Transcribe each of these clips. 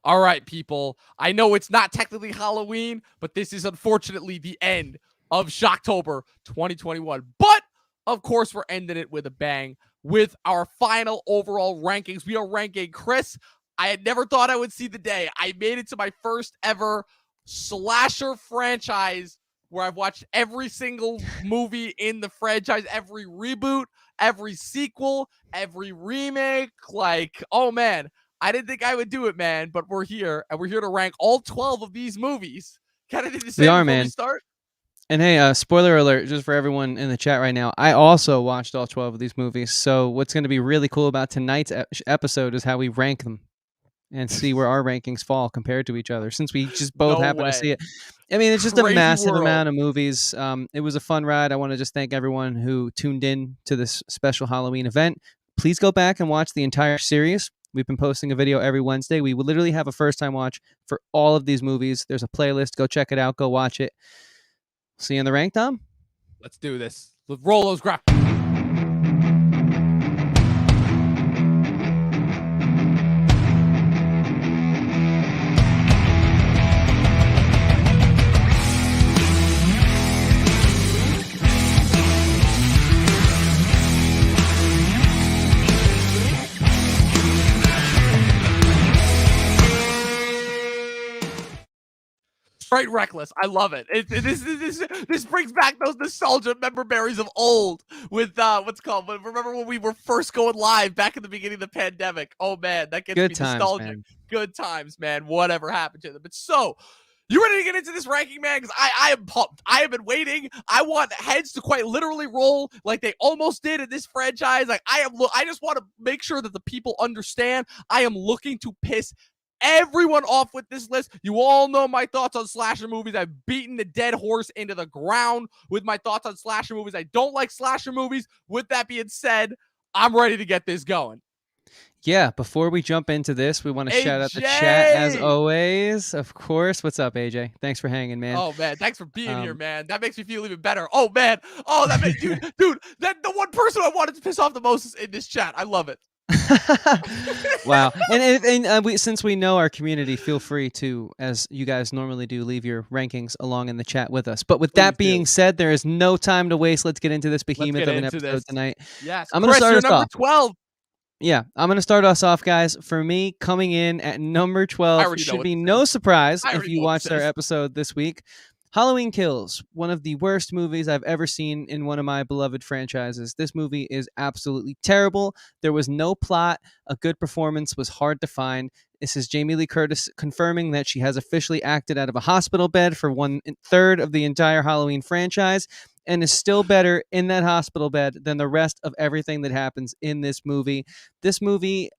All right, people. I know it's not technically Halloween, but this is unfortunately the end of Shocktober 2021. But of course, we're ending it with a bang with our final overall rankings. We are ranking Chris. I had never thought I would see the day. I made it to my first ever slasher franchise where I've watched every single movie in the franchise, every reboot, every sequel, every remake. Like, oh man, I didn't think I would do it, man, but we're here, and we're here to rank all 12 of these movies. Got anything to say before we start? And hey, spoiler alert, just for everyone in the chat right now, I also watched all 12 of these movies. So what's going to be really cool about tonight's episode is how we rank them and see where our rankings fall compared to each other, since we just both happen to see it. I mean, it's just a massive amount of movies. It was a fun ride. I want to just thank everyone who tuned in to this special Halloween event. Please go back and watch the entire series. We've been posting a video every Wednesday. We will literally have a first-time watch for all of these movies. There's a playlist. Go check it out. Go watch it. See you in the rank, Dom? Let's do this. Let's roll those graphics. Straight reckless. I love it. This brings back those nostalgia memories of old with what's called. But remember when we were first going live back in the beginning of the pandemic? Oh man, that gets me nostalgic. Man. Good times, man. Whatever happened to them? But so, you ready to get into this ranking, man? Because I am pumped. I have been waiting. I want heads to quite literally roll like they almost did in this franchise. Like I just want to make sure that the people understand. I am looking to piss everyone off with this list. You all know my thoughts on slasher movies. I've beaten the dead horse into the ground with my thoughts on slasher movies. I don't like slasher movies. With that being said, I'm ready to get this going. Yeah, before we jump into this, we want to shout out the chat as always. Of course. What's up, AJ? Thanks for hanging, man. Oh, man. Thanks for being here, man. That makes me feel even better. Oh, man. Oh, that makes dude, that the one person I wanted to piss off the most is in this chat. I love it. Wow. And since we know our community, feel free to, as you guys normally do, leave your rankings along in the chat with us. But with that being said, there is no time to waste. Let's get into this behemoth of an episode tonight. Yes. I'm going to start us off. 12. Yeah, I'm going to start us off, guys. For me, coming in at number 12 should be no surprise if you watched our episode this week. Halloween Kills, one of the worst movies I've ever seen in one of my beloved franchises. This movie is absolutely terrible. There was no plot. A good performance was hard to find. This is Jamie Lee Curtis confirming that she has officially acted out of a hospital bed for 1/3 of the entire Halloween franchise and is still better in that hospital bed than the rest of everything that happens in this movie. This movie,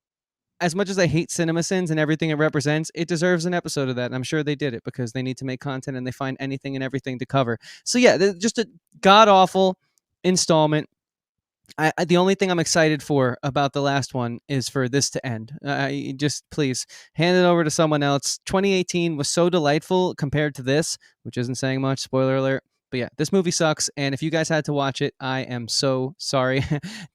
as much as I hate CinemaSins and everything it represents, it deserves an episode of that. And I'm sure they did it because they need to make content and they find anything and everything to cover. So yeah, just a god-awful installment. The only thing I'm excited for about the last one is for this to end. Just please hand it over to someone else. 2018 was so delightful compared to this, which isn't saying much. Spoiler alert. But yeah, this movie sucks, and if you guys had to watch it, I am so sorry.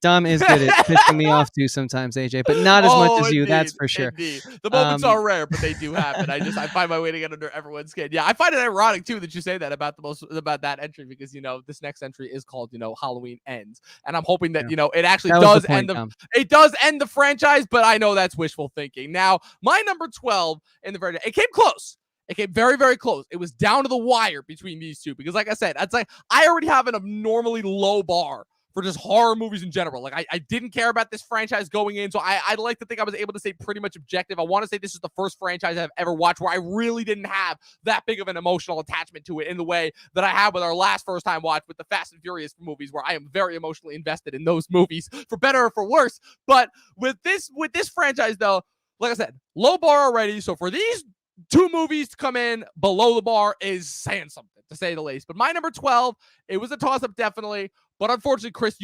Dom is good at pissing me off too sometimes, AJ, but not as much as you, that's for sure. Indeed. The moments are rare, but they do happen. I find my way to get under everyone's skin. Yeah, I find it ironic too that you say that about that entry because this next entry is called Halloween Ends, and I'm hoping that it actually does end it does end the franchise, but I know that's wishful thinking. Now, my number 12 in the very it came close. It came very, very close. It was down to the wire between these two because, like I said, it's like I already have an abnormally low bar for just horror movies in general. Like I didn't care about this franchise going in, so I'd like to think I was able to say pretty much objective. I want to say this is the first franchise I've ever watched where I really didn't have that big of an emotional attachment to it in the way that I had with our last first-time watch with the Fast and Furious movies, where I am very emotionally invested in those movies, for better or for worse. But with this franchise, though, like I said, low bar already. So for these two movies to come in below the bar is saying something, to say the least. But my number 12, it was a toss-up, definitely. But unfortunately, Chris,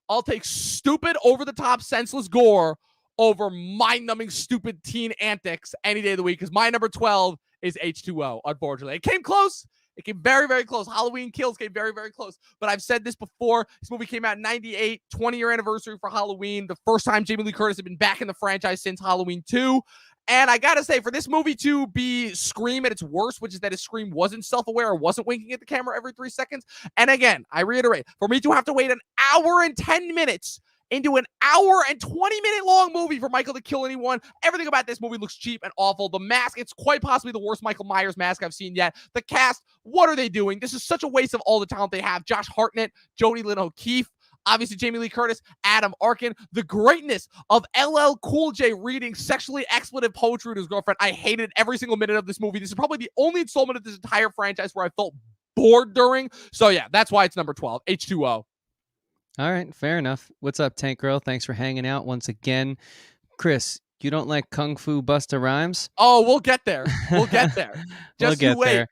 I'll take stupid, over-the-top, senseless gore over mind-numbing, stupid teen antics any day of the week, because my number 12 is H2O, unfortunately. It came close. It came very, very close. Halloween Kills came very, very close. But I've said this before. This movie came out in 98, 20-year anniversary for Halloween. The first time Jamie Lee Curtis had been back in the franchise since Halloween 2. And I gotta say, for this movie to be Scream at its worst, which is that his Scream wasn't self-aware or wasn't winking at the camera every 3 seconds. And again, I reiterate, for me to have to wait an hour and 10 minutes into an hour and 20-minute long movie for Michael to kill anyone. Everything about this movie looks cheap and awful. The mask, it's quite possibly the worst Michael Myers mask I've seen yet. The cast, what are they doing? This is such a waste of all the talent they have. Josh Hartnett, Jodie Lynn O'Keefe, obviously Jamie Lee Curtis, Adam Arkin, the greatness of LL Cool J reading sexually expletive poetry to his girlfriend. I hated every single minute of this movie. This is probably the only installment of this entire franchise where I felt bored during. So yeah, that's why it's number 12, H2O. All right, fair enough. What's up, Tank Girl? Thanks for hanging out once again. Chris, you don't like Kung Fu Busta Rhymes? Oh, we'll get there. We'll get there. Just we'll you wait. There.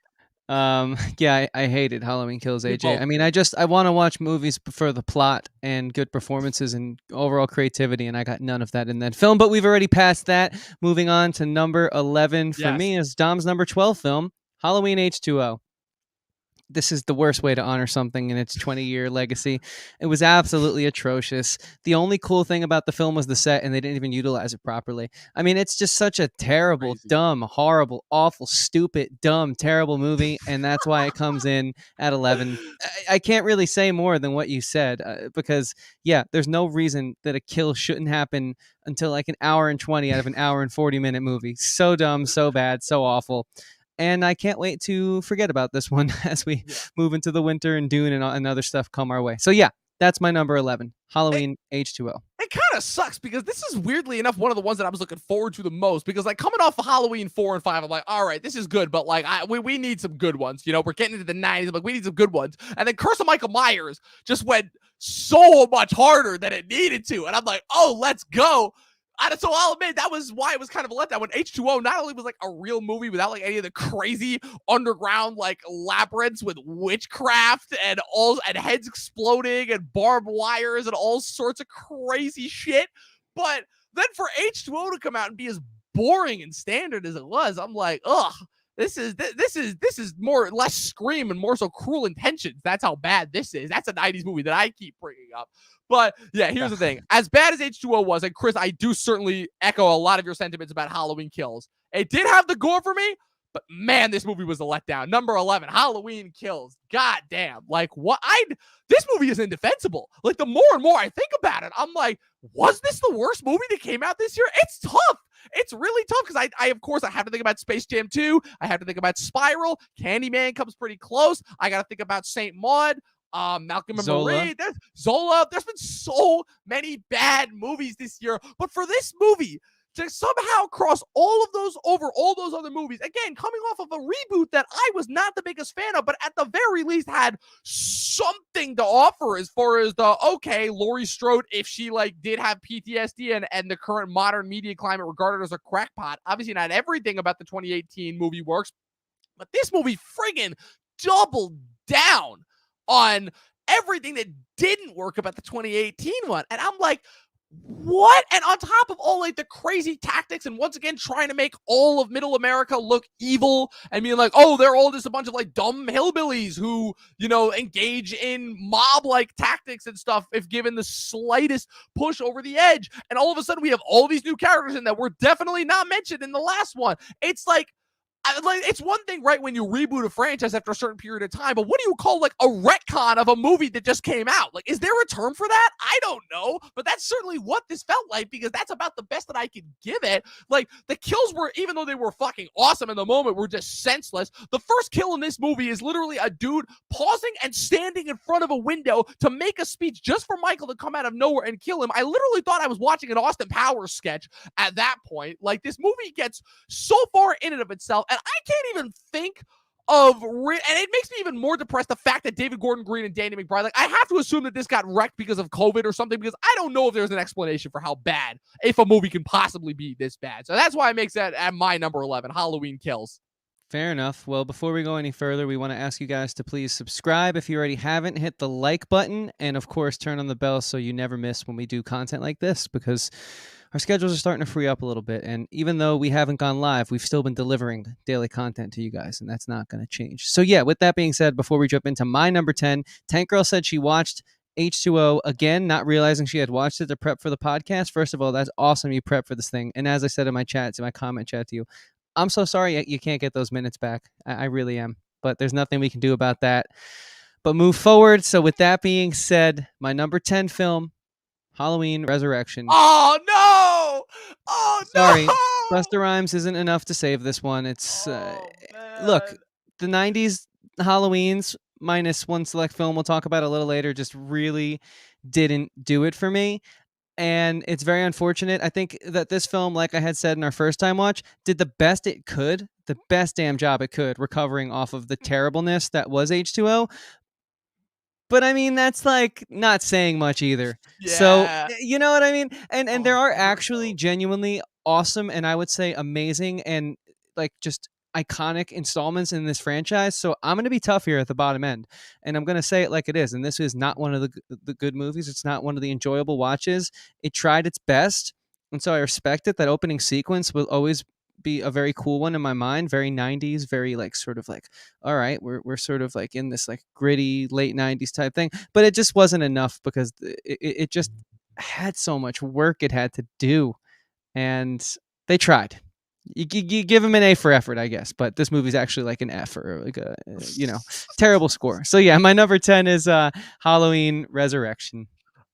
Yeah, I hated Halloween Kills, AJ. I mean, I want to watch movies for the plot and good performances and overall creativity, and I got none of that in that film. But we've already passed that. Moving on to number 11 for me is Dom's number 12 film, Halloween H2O. This is the worst way to honor something in its 20-year legacy. It was absolutely atrocious. The only cool thing about the film was the set, and they didn't even utilize it properly. I mean, it's just such a terrible, dumb, horrible, awful, stupid, dumb, terrible movie, and that's why it comes in at 11. I can't really say more than what you said, because, yeah, there's no reason that a kill shouldn't happen until like an hour and 20 out of an hour and 40-minute movie. So dumb, so bad, so awful. And I can't wait to forget about this one as we move into the winter and Dune and other stuff come our way. So yeah, that's my number 11, Halloween H2O. It kind of sucks because this is weirdly enough one of the ones that I was looking forward to the most, because like coming off of Halloween 4 and 5, I'm like, all right, this is good, but like we need some good ones. You know, we're getting into the 90s. I'm like, we need some good ones. And then Curse of Michael Myers just went so much harder than it needed to. And I'm like, oh, let's go. So I'll admit that was why it was kind of a letdown when H2O not only was like a real movie without like any of the crazy underground like labyrinths with witchcraft and heads exploding and barbed wires and all sorts of crazy shit, but then for H2O to come out and be as boring and standard as it was, I'm like, ugh. This is more or less Scream and more so Cruel Intentions. That's how bad this is. That's a 90s movie that I keep bringing up. But yeah, here's the thing. As bad as H2O was, and Chris, I do certainly echo a lot of your sentiments about Halloween Kills. It did have the gore for me, but man, this movie was a letdown. Number 11, Halloween Kills. God damn. Like what? This movie is indefensible. Like the more and more I think about it, I'm like, was this the worst movie that came out this year? It's tough. It's really tough because I of course I have to think about Space Jam 2. I have to think about Spiral. Candyman comes pretty close. I got to think about Saint Maud. Malcolm and Marie, Zola. There's been so many bad movies this year, but for this movie to somehow cross all of those over all those other movies, again, coming off of a reboot that I was not the biggest fan of, but at the very least had something to offer as far as Laurie Strode, if she like did have PTSD and the current modern media climate regarded as a crackpot. Obviously not everything about the 2018 movie works, but this movie friggin' doubled down on everything that didn't work about the 2018 one. And I'm like, what? And on top of all like the crazy tactics and once again trying to make all of middle America look evil and being like, oh, they're all just a bunch of like dumb hillbillies who, you know, engage in mob-like tactics and stuff if given the slightest push over the edge. And all of a sudden we have all these new characters in that were definitely not mentioned in the last one. It's like, it's one thing, right, when you reboot a franchise after a certain period of time, but what do you call like a retcon of a movie that just came out? Like, is there a term for that? I don't know, but that's certainly what this felt like because that's about the best that I could give it. Like, the kills were, even though they were fucking awesome in the moment, were just senseless. The first kill in this movie is literally a dude pausing and standing in front of a window to make a speech just for Michael to come out of nowhere and kill him. I literally thought I was watching an Austin Powers sketch at that point. Like, this movie gets so far in and of itself, and I can't even think of, and it makes me even more depressed, the fact that David Gordon Green and Danny McBride, like, I have to assume that this got wrecked because of COVID or something, because I don't know if there's an explanation for how bad, if a movie can possibly be this bad. So that's why it makes that at my number 11, Halloween Kills. Fair enough. Well, before we go any further, we want to ask you guys to please subscribe if you already haven't, hit the like button, and of course, turn on the bell so you never miss when we do content like this, because our schedules are starting to free up a little bit. And even though we haven't gone live, we've still been delivering daily content to you guys, and that's not going to change. So yeah, with that being said, before we jump into my number 10, Tank Girl said she watched H2O, again, not realizing she had watched it to prep for the podcast. First of all, that's awesome you prep for this thing. And as I said in my comment chat to you, I'm so sorry you can't get those minutes back. I really am. But there's nothing we can do about that. But move forward. So with that being said, my number 10 film, Halloween Resurrection. Oh, no! Oh, sorry. no! Busta Rhymes isn't enough to save this one. It's, look, the 90s Halloweens, minus one select film we'll talk about a little later, just really didn't do it for me. And it's very unfortunate. I think that this film, like I had said in our first time watch, did the best it could, the best damn job it could, recovering off of the terribleness that was H2O. But I mean, that's like not saying much either. Yeah. So, you know what I mean? And there are actually genuinely awesome and I would say amazing and like just iconic installments in this franchise. So I'm going to be tough here at the bottom end. And I'm going to say it like it is. And this is not one of the good movies. It's not one of the enjoyable watches. It tried its best. And so I respect it. That opening sequence will always be a very cool one in my mind, very 90s, very like sort of like, all right, we're sort of like in this like gritty late 90s type thing, but it just wasn't enough because it just had so much work it had to do, and they tried. You give them an A for effort, I guess, but this movie's actually like an F or like a terrible score. So yeah, my number 10 is Halloween Resurrection.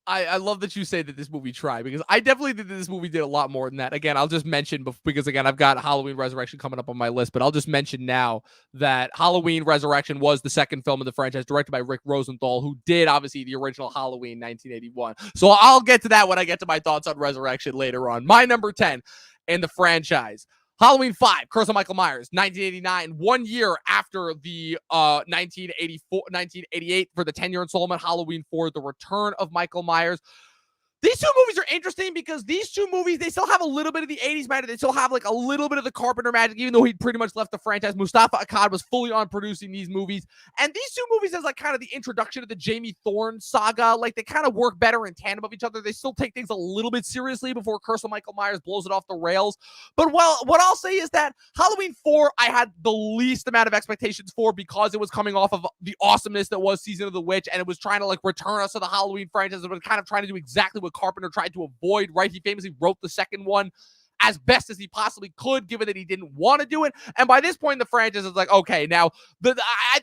I love that you say that this movie tried, because I definitely think that this movie did a lot more than that. Again, I'll just mention, because again, I've got Halloween Resurrection coming up on my list, but I'll just mention now that Halloween Resurrection was the second film in the franchise, directed by Rick Rosenthal, who did obviously the original Halloween 1981. So I'll get to that when I get to my thoughts on Resurrection later on. My number 10 in the franchise, Halloween 5, Curse of Michael Myers, 1989, 1 year after the 1988 for the 10-year installment, Halloween 4, The Return of Michael Myers. These two movies are interesting because these two movies, they still have a little bit of the 80s magic. They still have like a little bit of the Carpenter magic, even though he'd pretty much left the franchise. Mustafa Akkad was fully on producing these movies. And these two movies as like kind of the introduction to the Jamie Thorne saga. Like they kind of work better in tandem of each other. They still take things a little bit seriously before Curse of Michael Myers blows it off the rails. But what I'll say is that Halloween 4, I had the least amount of expectations for, because it was coming off of the awesomeness that was Season of the Witch, and it was trying to like return us to the Halloween franchise. It was kind of trying to do exactly what Carpenter tried to avoid, right? He famously wrote the second one as best as he possibly could, given that he didn't want to do it. And by this point in the franchise, it's like, okay, now I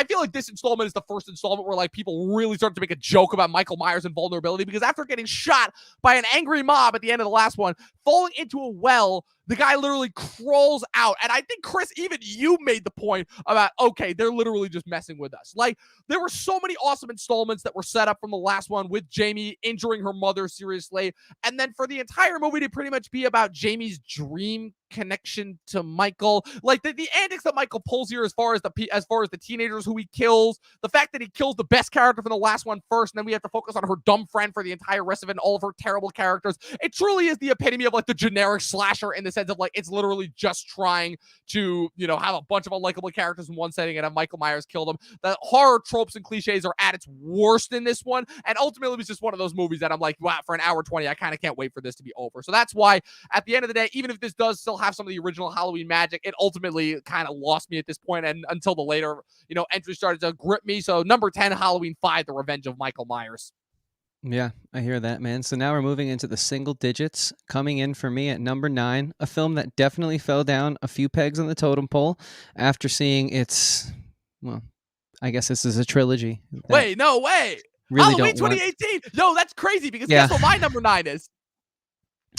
feel like this installment is the first installment where like people really start to make a joke about Michael Myers and vulnerability, because after getting shot by an angry mob at the end of the last one, falling into a well, the guy literally crawls out. And I think, Chris, even you made the point about, okay, they're literally just messing with us. Like, there were so many awesome installments that were set up from the last one, with Jamie injuring her mother seriously. And then for the entire movie to pretty much be about Jamie's dream connection to Michael, like the antics that Michael pulls here, as far as the teenagers who he kills, the fact that he kills the best character from the last one first, and then we have to focus on her dumb friend for the entire rest of it, and all of her terrible characters. It truly is the epitome of like the generic slasher, in the sense of like it's literally just trying to have a bunch of unlikable characters in one setting and have Michael Myers kill them. The horror tropes and cliches are at its worst in this one, and ultimately it's just one of those movies that I'm like, wow, for an hour 20, I kind of can't wait for this to be over. So that's why at the end of the day, even if this does still have some of the original Halloween magic, it ultimately kind of lost me at this point, and until the later entries started to grip me. So number 10, Halloween 5, The Revenge of Michael Myers. Yeah, I hear that, man. So now we're moving into the single digits. Coming in for me at number 9, a film that definitely fell down a few pegs on the totem pole after seeing its, well, I guess this is a trilogy. Wait, no way. Really Halloween 2018. Yo, that's crazy, because guess what my number 9 is?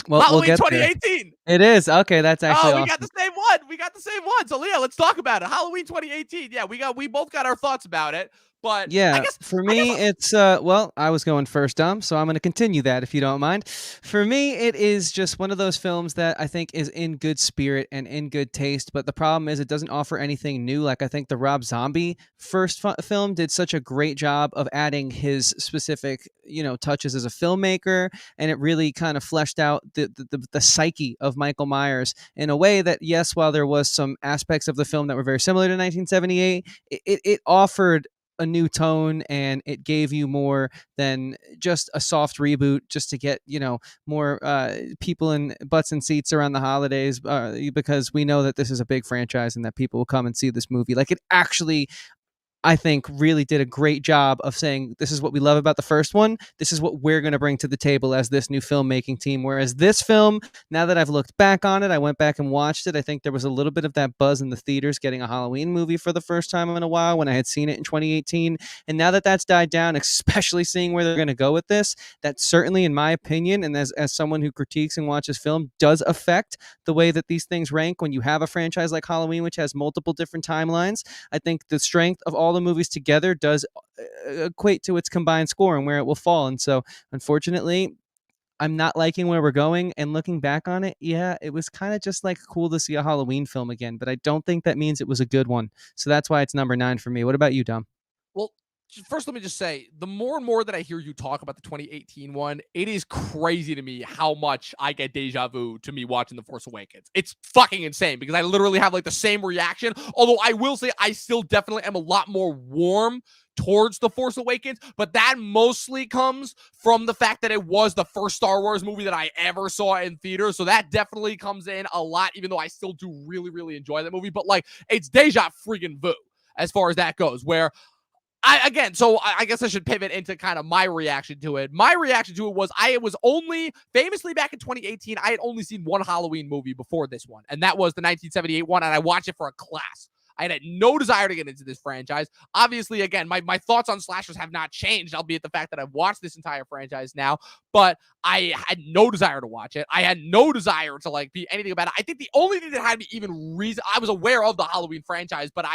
Well, Halloween 2018. It is. Okay, that's actually we awesome. got the same one. We got the same one. So, Leah, let's talk about it. Halloween 2018. Yeah, we both got our thoughts about it. But yeah, for me, it's, well, I was going first, so I'm going to continue that if you don't mind. For me, it is just one of those films that I think is in good spirit and in good taste, but the problem is it doesn't offer anything new. Like, I think the Rob Zombie first film did such a great job of adding his specific, touches as a filmmaker, and it really kind of fleshed out the psyche of Michael Myers in a way that, yes, while there was some aspects of the film that were very similar to 1978, it offered a new tone, and it gave you more than just a soft reboot just to get more people in butts and seats around the holidays, because we know that this is a big franchise and that people will come and see this movie. Like, it actually I think really did a great job of saying, this is what we love about the first one. This is what we're going to bring to the table as this new filmmaking team. Whereas this film, now that I've looked back on it, I went back and watched it. I think there was a little bit of that buzz in the theaters getting a Halloween movie for the first time in a while when I had seen it in 2018. And now that that's died down, especially seeing where they're going to go with this, that certainly, in my opinion, and as someone who critiques and watches film, does affect the way that these things rank when you have a franchise like Halloween, which has multiple different timelines. I think the strength of all the movies together does equate to its combined score and where it will fall. And so, unfortunately, I'm not liking where we're going. And looking back on it, yeah, it was kind of just like cool to see a Halloween film again, but I don't think that means it was a good one. So that's why it's number 9 for me. What about you, Dom? Well, first, let me just say, the more and more that I hear you talk about the 2018 one, it is crazy to me how much I get deja vu to me watching The Force Awakens. It's fucking insane because I literally have like the same reaction. Although I will say I still definitely am a lot more warm towards The Force Awakens, but that mostly comes from the fact that it was the first Star Wars movie that I ever saw in theaters. So that definitely comes in a lot, even though I still do really, really enjoy that movie. But like, it's deja friggin' vu as far as that goes, where I guess I should pivot into kind of my reaction to it. My reaction to it was I was only, famously back in 2018, I had only seen one Halloween movie before this one, and that was the 1978 one, and I watched it for a class. I had no desire to get into this franchise. Obviously, again, my thoughts on slashers have not changed, albeit the fact that I've watched this entire franchise now, but I had no desire to watch it. I had no desire to like be anything about it. I think the only thing that had me even I was aware of the Halloween franchise, but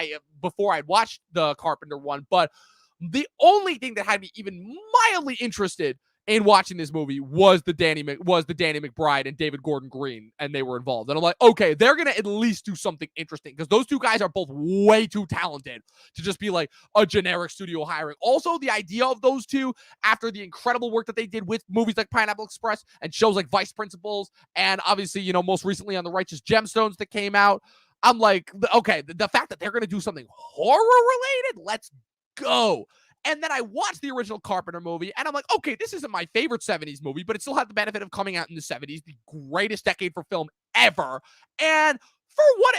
before I'd watched the Carpenter one, but the only thing that had me even mildly interested in watching this movie was the Danny McBride and David Gordon Green, and they were involved. And I'm like, okay, they're gonna at least do something interesting because those two guys are both way too talented to just be like a generic studio hiring. Also, the idea of those two, after the incredible work that they did with movies like Pineapple Express and shows like Vice Principals, and obviously, most recently on the Righteous Gemstones that came out, I'm like, okay, the fact that they're gonna do something horror related, let's go. And then I watched the original Carpenter movie, and I'm like, okay, this isn't my favorite 70s movie, but it still had the benefit of coming out in the 70s, the greatest decade for film ever. And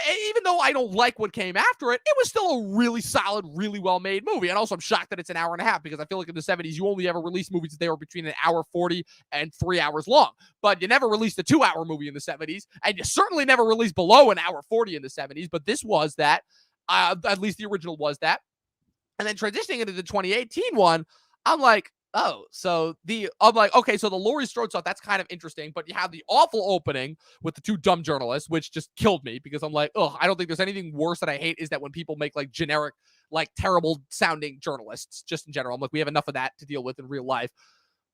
even though I don't like what came after it, it was still a really solid, really well-made movie. And also, I'm shocked that it's an hour and a half because I feel like in the 70s, you only ever released movies that they were between an hour 40 and 3 hours long. But you never released a 2-hour movie in the 70s, and you certainly never released below an hour 40 in the 70s. But this was that. At least the original was that. And then transitioning into the 2018 one, I'm like, okay, so the Laurie Strode stuff, that's kind of interesting, but you have the awful opening with the two dumb journalists, which just killed me because I'm like, I don't think there's anything worse that I hate is that when people make like generic, like terrible sounding journalists, just in general. I'm like, we have enough of that to deal with in real life.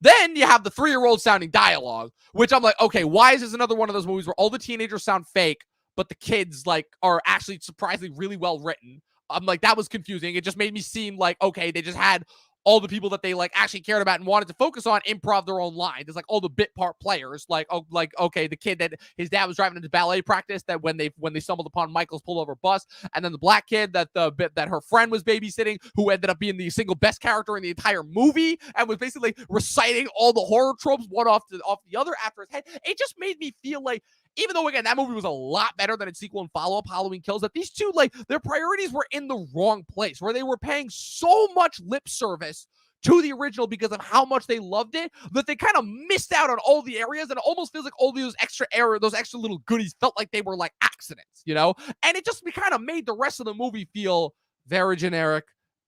Then you have the 3-year-old sounding dialogue, which I'm like, okay, why is this another one of those movies where all the teenagers sound fake, but the kids like are actually surprisingly really well written? I'm like, that was confusing. It just made me seem like, okay, they just had all the people that they like actually cared about and wanted to focus on improv their own lines. It's like all the bit part players, okay, the kid that his dad was driving into ballet practice, that when they stumbled upon Michael's pullover bus, and then the black kid that her friend was babysitting, who ended up being the single best character in the entire movie and was basically reciting all the horror tropes one off the other after his head. It just made me feel like, even though, again, that movie was a lot better than its sequel and follow-up, Halloween Kills, that these two, like, their priorities were in the wrong place, where they were paying so much lip service to the original because of how much they loved it, that they kind of missed out on all the areas, and it almost feels like all those extra little goodies felt like they were, like, accidents, And it just kind of made the rest of the movie feel very generic,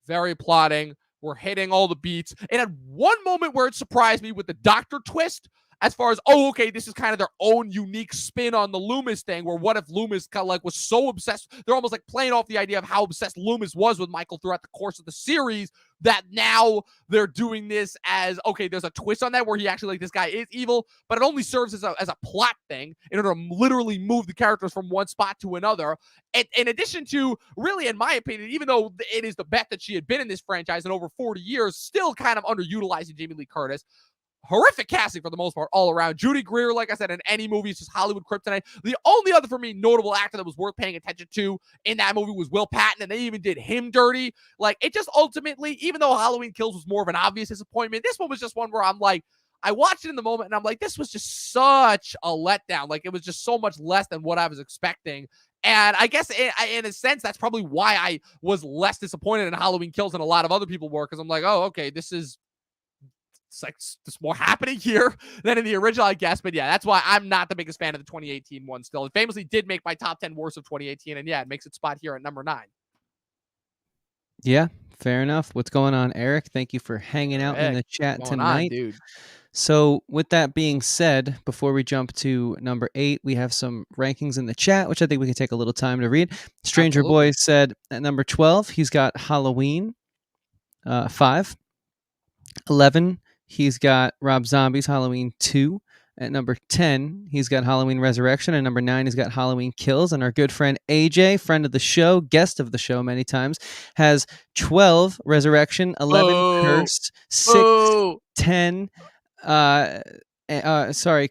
very plotting. We're hitting all the beats. It had one moment where it surprised me with the doctor twist, as far as, okay, this is kind of their own unique spin on the Loomis thing, where what if Loomis kind of like was so obsessed, they're almost like playing off the idea of how obsessed Loomis was with Michael throughout the course of the series, that now they're doing this as, okay, there's a twist on that where he actually, like, this guy is evil, but it only serves as a plot thing in order to literally move the characters from one spot to another. And in addition to, really, in my opinion, even though it is the bet that she had been in this franchise in over 40 years, still kind of underutilizing Jamie Lee Curtis. Horrific casting for the most part, all around. Judy Greer, like I said, in any movie, is just Hollywood kryptonite. The only other, for me, notable actor that was worth paying attention to in that movie was Will Patton, and they even did him dirty. Like, it just ultimately, even though Halloween Kills was more of an obvious disappointment, this one was just one where I'm like, I watched it in the moment, and I'm like, this was just such a letdown. Like, it was just so much less than what I was expecting. And I guess in a sense, that's probably why I was less disappointed in Halloween Kills than a lot of other people were, because I'm like, oh, okay, it's like there's more happening here than in the original, I guess. But yeah, that's why I'm not the biggest fan of the 2018 one still. It famously did make my top 10 worst of 2018. And yeah, it makes its spot here at number 9. Yeah, fair enough. What's going on, Eric? Thank you for hanging out in the chat tonight. Dude. So with that being said, before we jump to number 8, we have some rankings in the chat, which I think we can take a little time to read. Stranger Boy said at number 12, he's got Halloween 5. 11, he's got Rob Zombie's Halloween 2. At number 10, he's got Halloween Resurrection. And number 9, he's got Halloween Kills. And our good friend AJ, friend of the show, guest of the show many times, has 12, Resurrection, 11, Curse, 6, 10,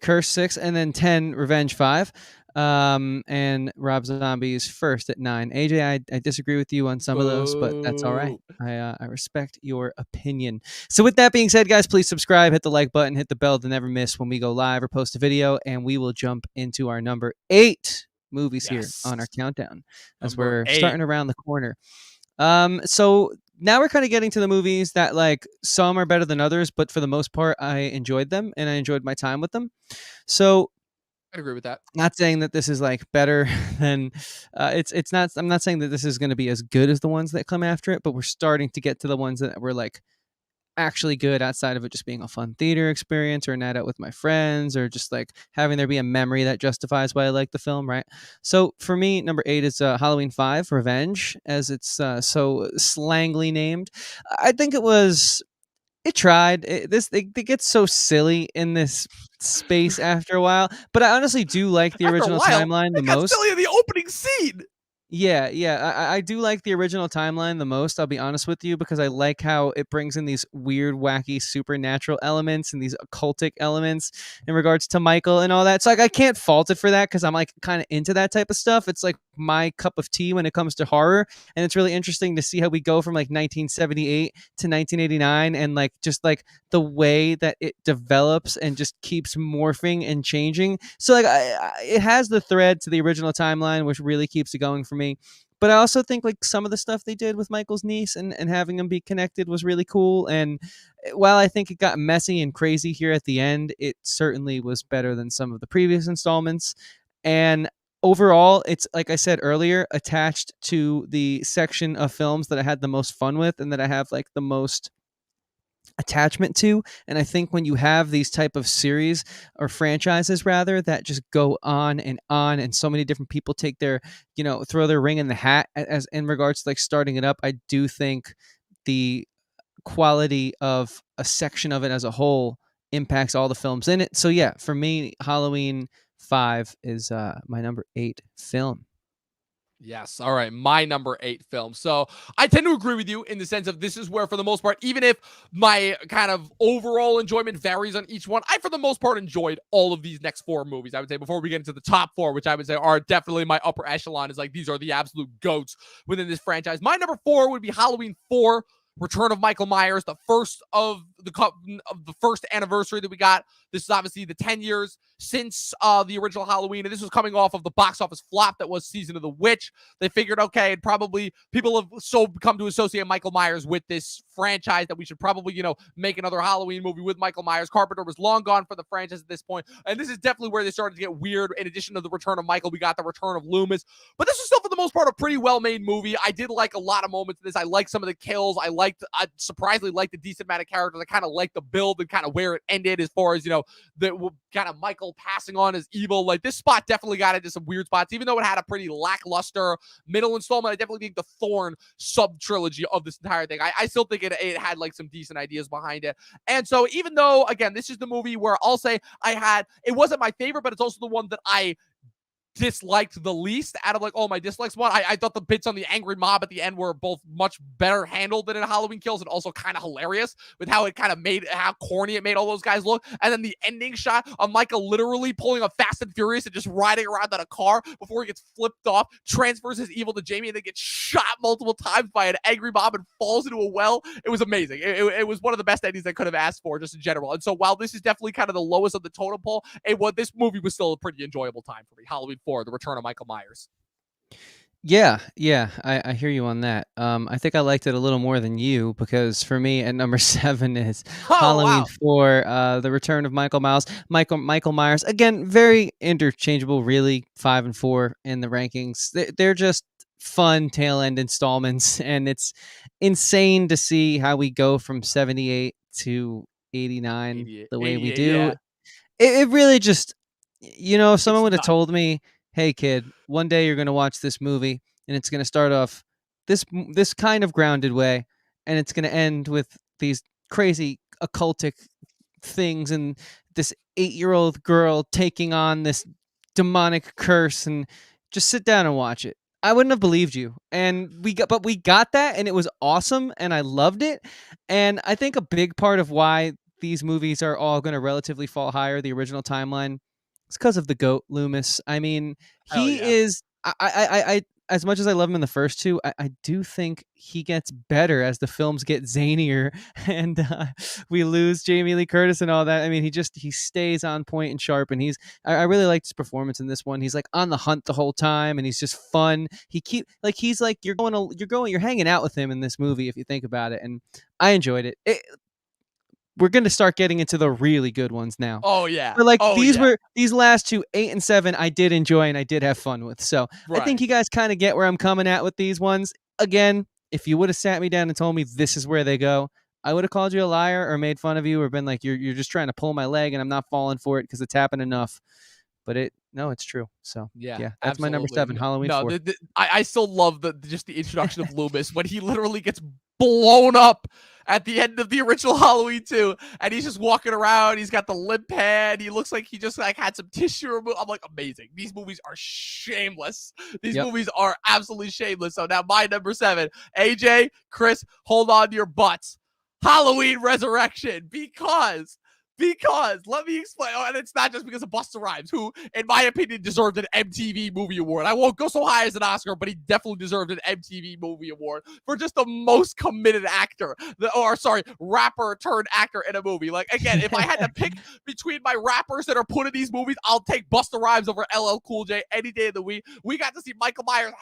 Curse 6, and then 10, Revenge 5. And Rob Zombie's first at 9. AJ, I disagree with you on some of those, but that's all right. I respect your opinion. So with that being said, guys, please subscribe, hit the like button, hit the bell to never miss when we go live or post a video, and we will jump into our number 8 movies here on our countdown as we're starting around the corner. So now we're kind of getting to the movies that, like, some are better than others, but for the most part, I enjoyed them and I enjoyed my time with them. So I agree with that. Not saying that this is like better than it's not. I'm not saying that this is going to be as good as the ones that come after it, but we're starting to get to the ones that were like actually good outside of it just being a fun theater experience or a night out with my friends or just like having there be a memory that justifies why I like the film, right? So for me, number 8 is Halloween 5 Revenge, as it's so slangly named. I think it tried. It gets so silly in this space after a while, but I honestly do like the original timeline the most. Silly in the opening scene. Yeah. I do like the original timeline the most, I'll be honest with you, because I like how it brings in these weird, wacky, supernatural elements and these occultic elements in regards to Michael and all that. So like, I can't fault it for that because I'm like kind of into that type of stuff. It's like my cup of tea when it comes to horror. And it's really interesting to see how we go from like 1978 to 1989 and like just like the way that it develops and just keeps morphing and changing. So like it has the thread to the original timeline, which really keeps it going for me. But I also think like some of the stuff they did with Michael's niece and having them be connected was really cool. And while I think it got messy and crazy here at the end, it certainly was better than some of the previous installments. And overall, it's, like I said earlier, attached to the section of films that I had the most fun with and that I have like the most attachment to. And I think when you have these type of series or franchises rather that just go on and so many different people take their, throw their ring in the hat as in regards to like starting it up, I do think the quality of a section of it as a whole impacts all the films in it. So yeah, for me, Halloween 5 is my number 8 film. Yes. All right. My number 8 film. So I tend to agree with you in the sense of this is where, for the most part, even if my kind of overall enjoyment varies on each one, I, for the most part, enjoyed all of these next 4 movies. I would say before we get into the top 4, which I would say are definitely my upper echelon, is like these are the absolute goats within this franchise. My number 4 would be Halloween 4. Return of Michael Myers, the first of the first anniversary that we got. This is obviously the 10 years since the original Halloween, and this was coming off of the box office flop that was Season of the Witch. They figured, okay, and probably people have so come to associate Michael Myers with this franchise that we should probably, make another Halloween movie with Michael Myers. Carpenter was long gone for the franchise at this point, and this is definitely where they started to get weird. In addition to the return of Michael, we got the return of Loomis, but this is still, for the most part, a pretty well-made movie. I did like a lot of moments of this. I liked some of the kills. I surprisingly liked the decent amount of characters. I kind of liked the build and kind of where it ended as far as, the kind of Michael passing on as evil. Like, this spot definitely got into some weird spots, even though it had a pretty lackluster middle installment. I definitely think the Thorn sub-trilogy of this entire thing, I still think it had like some decent ideas behind it. And so even though, again, this is the movie where I'll say it wasn't my favorite, but it's also the one that I disliked the least out of like all my dislikes. One, I thought the bits on the angry mob at the end were both much better handled than in Halloween Kills, and also kind of hilarious with how it kind of made how corny it made all those guys look. And then the ending shot of Michael literally pulling a Fast and Furious and just riding around in a car before he gets flipped off, transfers his evil to Jamie, and then gets shot multiple times by an angry mob and falls into a well. It was amazing. It was one of the best endings I could have asked for just in general. And so while this is definitely kind of the lowest of the totem pole, this movie was still a pretty enjoyable time for me. Halloween 4, The Return of Michael Myers. Yeah, I hear you on that. I think I liked it a little more than you because for me, at number 7 is Oh Halloween wow. 4, The Return of Michael Myers. Again, very interchangeable, really. 5 and 4 in the rankings. They're just fun tail end installments, and it's insane to see how we go from 78 to 89 88, the way we 88, do. yeah. It really just, if someone It's would have nuts. told me, "Hey, kid, one day you're gonna watch this movie, and it's gonna start off this kind of grounded way, and it's gonna end with these crazy occultic things and this 8-year-old girl taking on this demonic curse, and just sit down and watch it." I wouldn't have believed you. And we got that, and it was awesome, and I loved it. And I think a big part of why these movies are all going to relatively fall higher, the original timeline, is because of the GOAT, Loomis. I mean, Hell he yeah. is. As much as I love him in the first two, I do think he gets better as the films get zanier and we lose Jamie Lee Curtis and all that. I mean, he stays on point and sharp, and I really liked his performance in this one. He's like on the hunt the whole time, and he's just fun. He's like you're hanging out with him in this movie if you think about it, and I enjoyed it. We're going to start getting into the really good ones now. Oh yeah. But like Oh yeah. these last two, 8 and 7, I did enjoy and I did have fun with. So I think Right. you guys kind of get where I'm coming at with these ones. Again, if you would have sat me down and told me this is where they go, I would have called you a liar or made fun of you or been like, you're just trying to pull my leg and I'm not falling for it because it's happened enough. But no, it's true. So Yeah, yeah, that's my number absolutely. 7, Halloween No, 4. I still love just the introduction of Loomis when he literally gets blown up at the end of the original Halloween 2, and he's just walking around. He's got the limp hand. He looks like he just like had some tissue removed. I'm like, amazing. These movies are shameless. These Yep. movies are absolutely shameless. So now my number 7, AJ, Chris, hold on to your butts. Halloween Resurrection, because let me explain. Oh, and it's not just because of Busta Rhymes, who, in my opinion, deserved an MTV Movie Award. I won't go so high as an Oscar, but he definitely deserved an MTV Movie Award for just the most committed actor, rapper turned actor in a movie. Like, again, if I had to pick between my rappers that are put in these movies, I'll take Busta Rhymes over LL Cool J any day of the week. We got to see Michael Myers'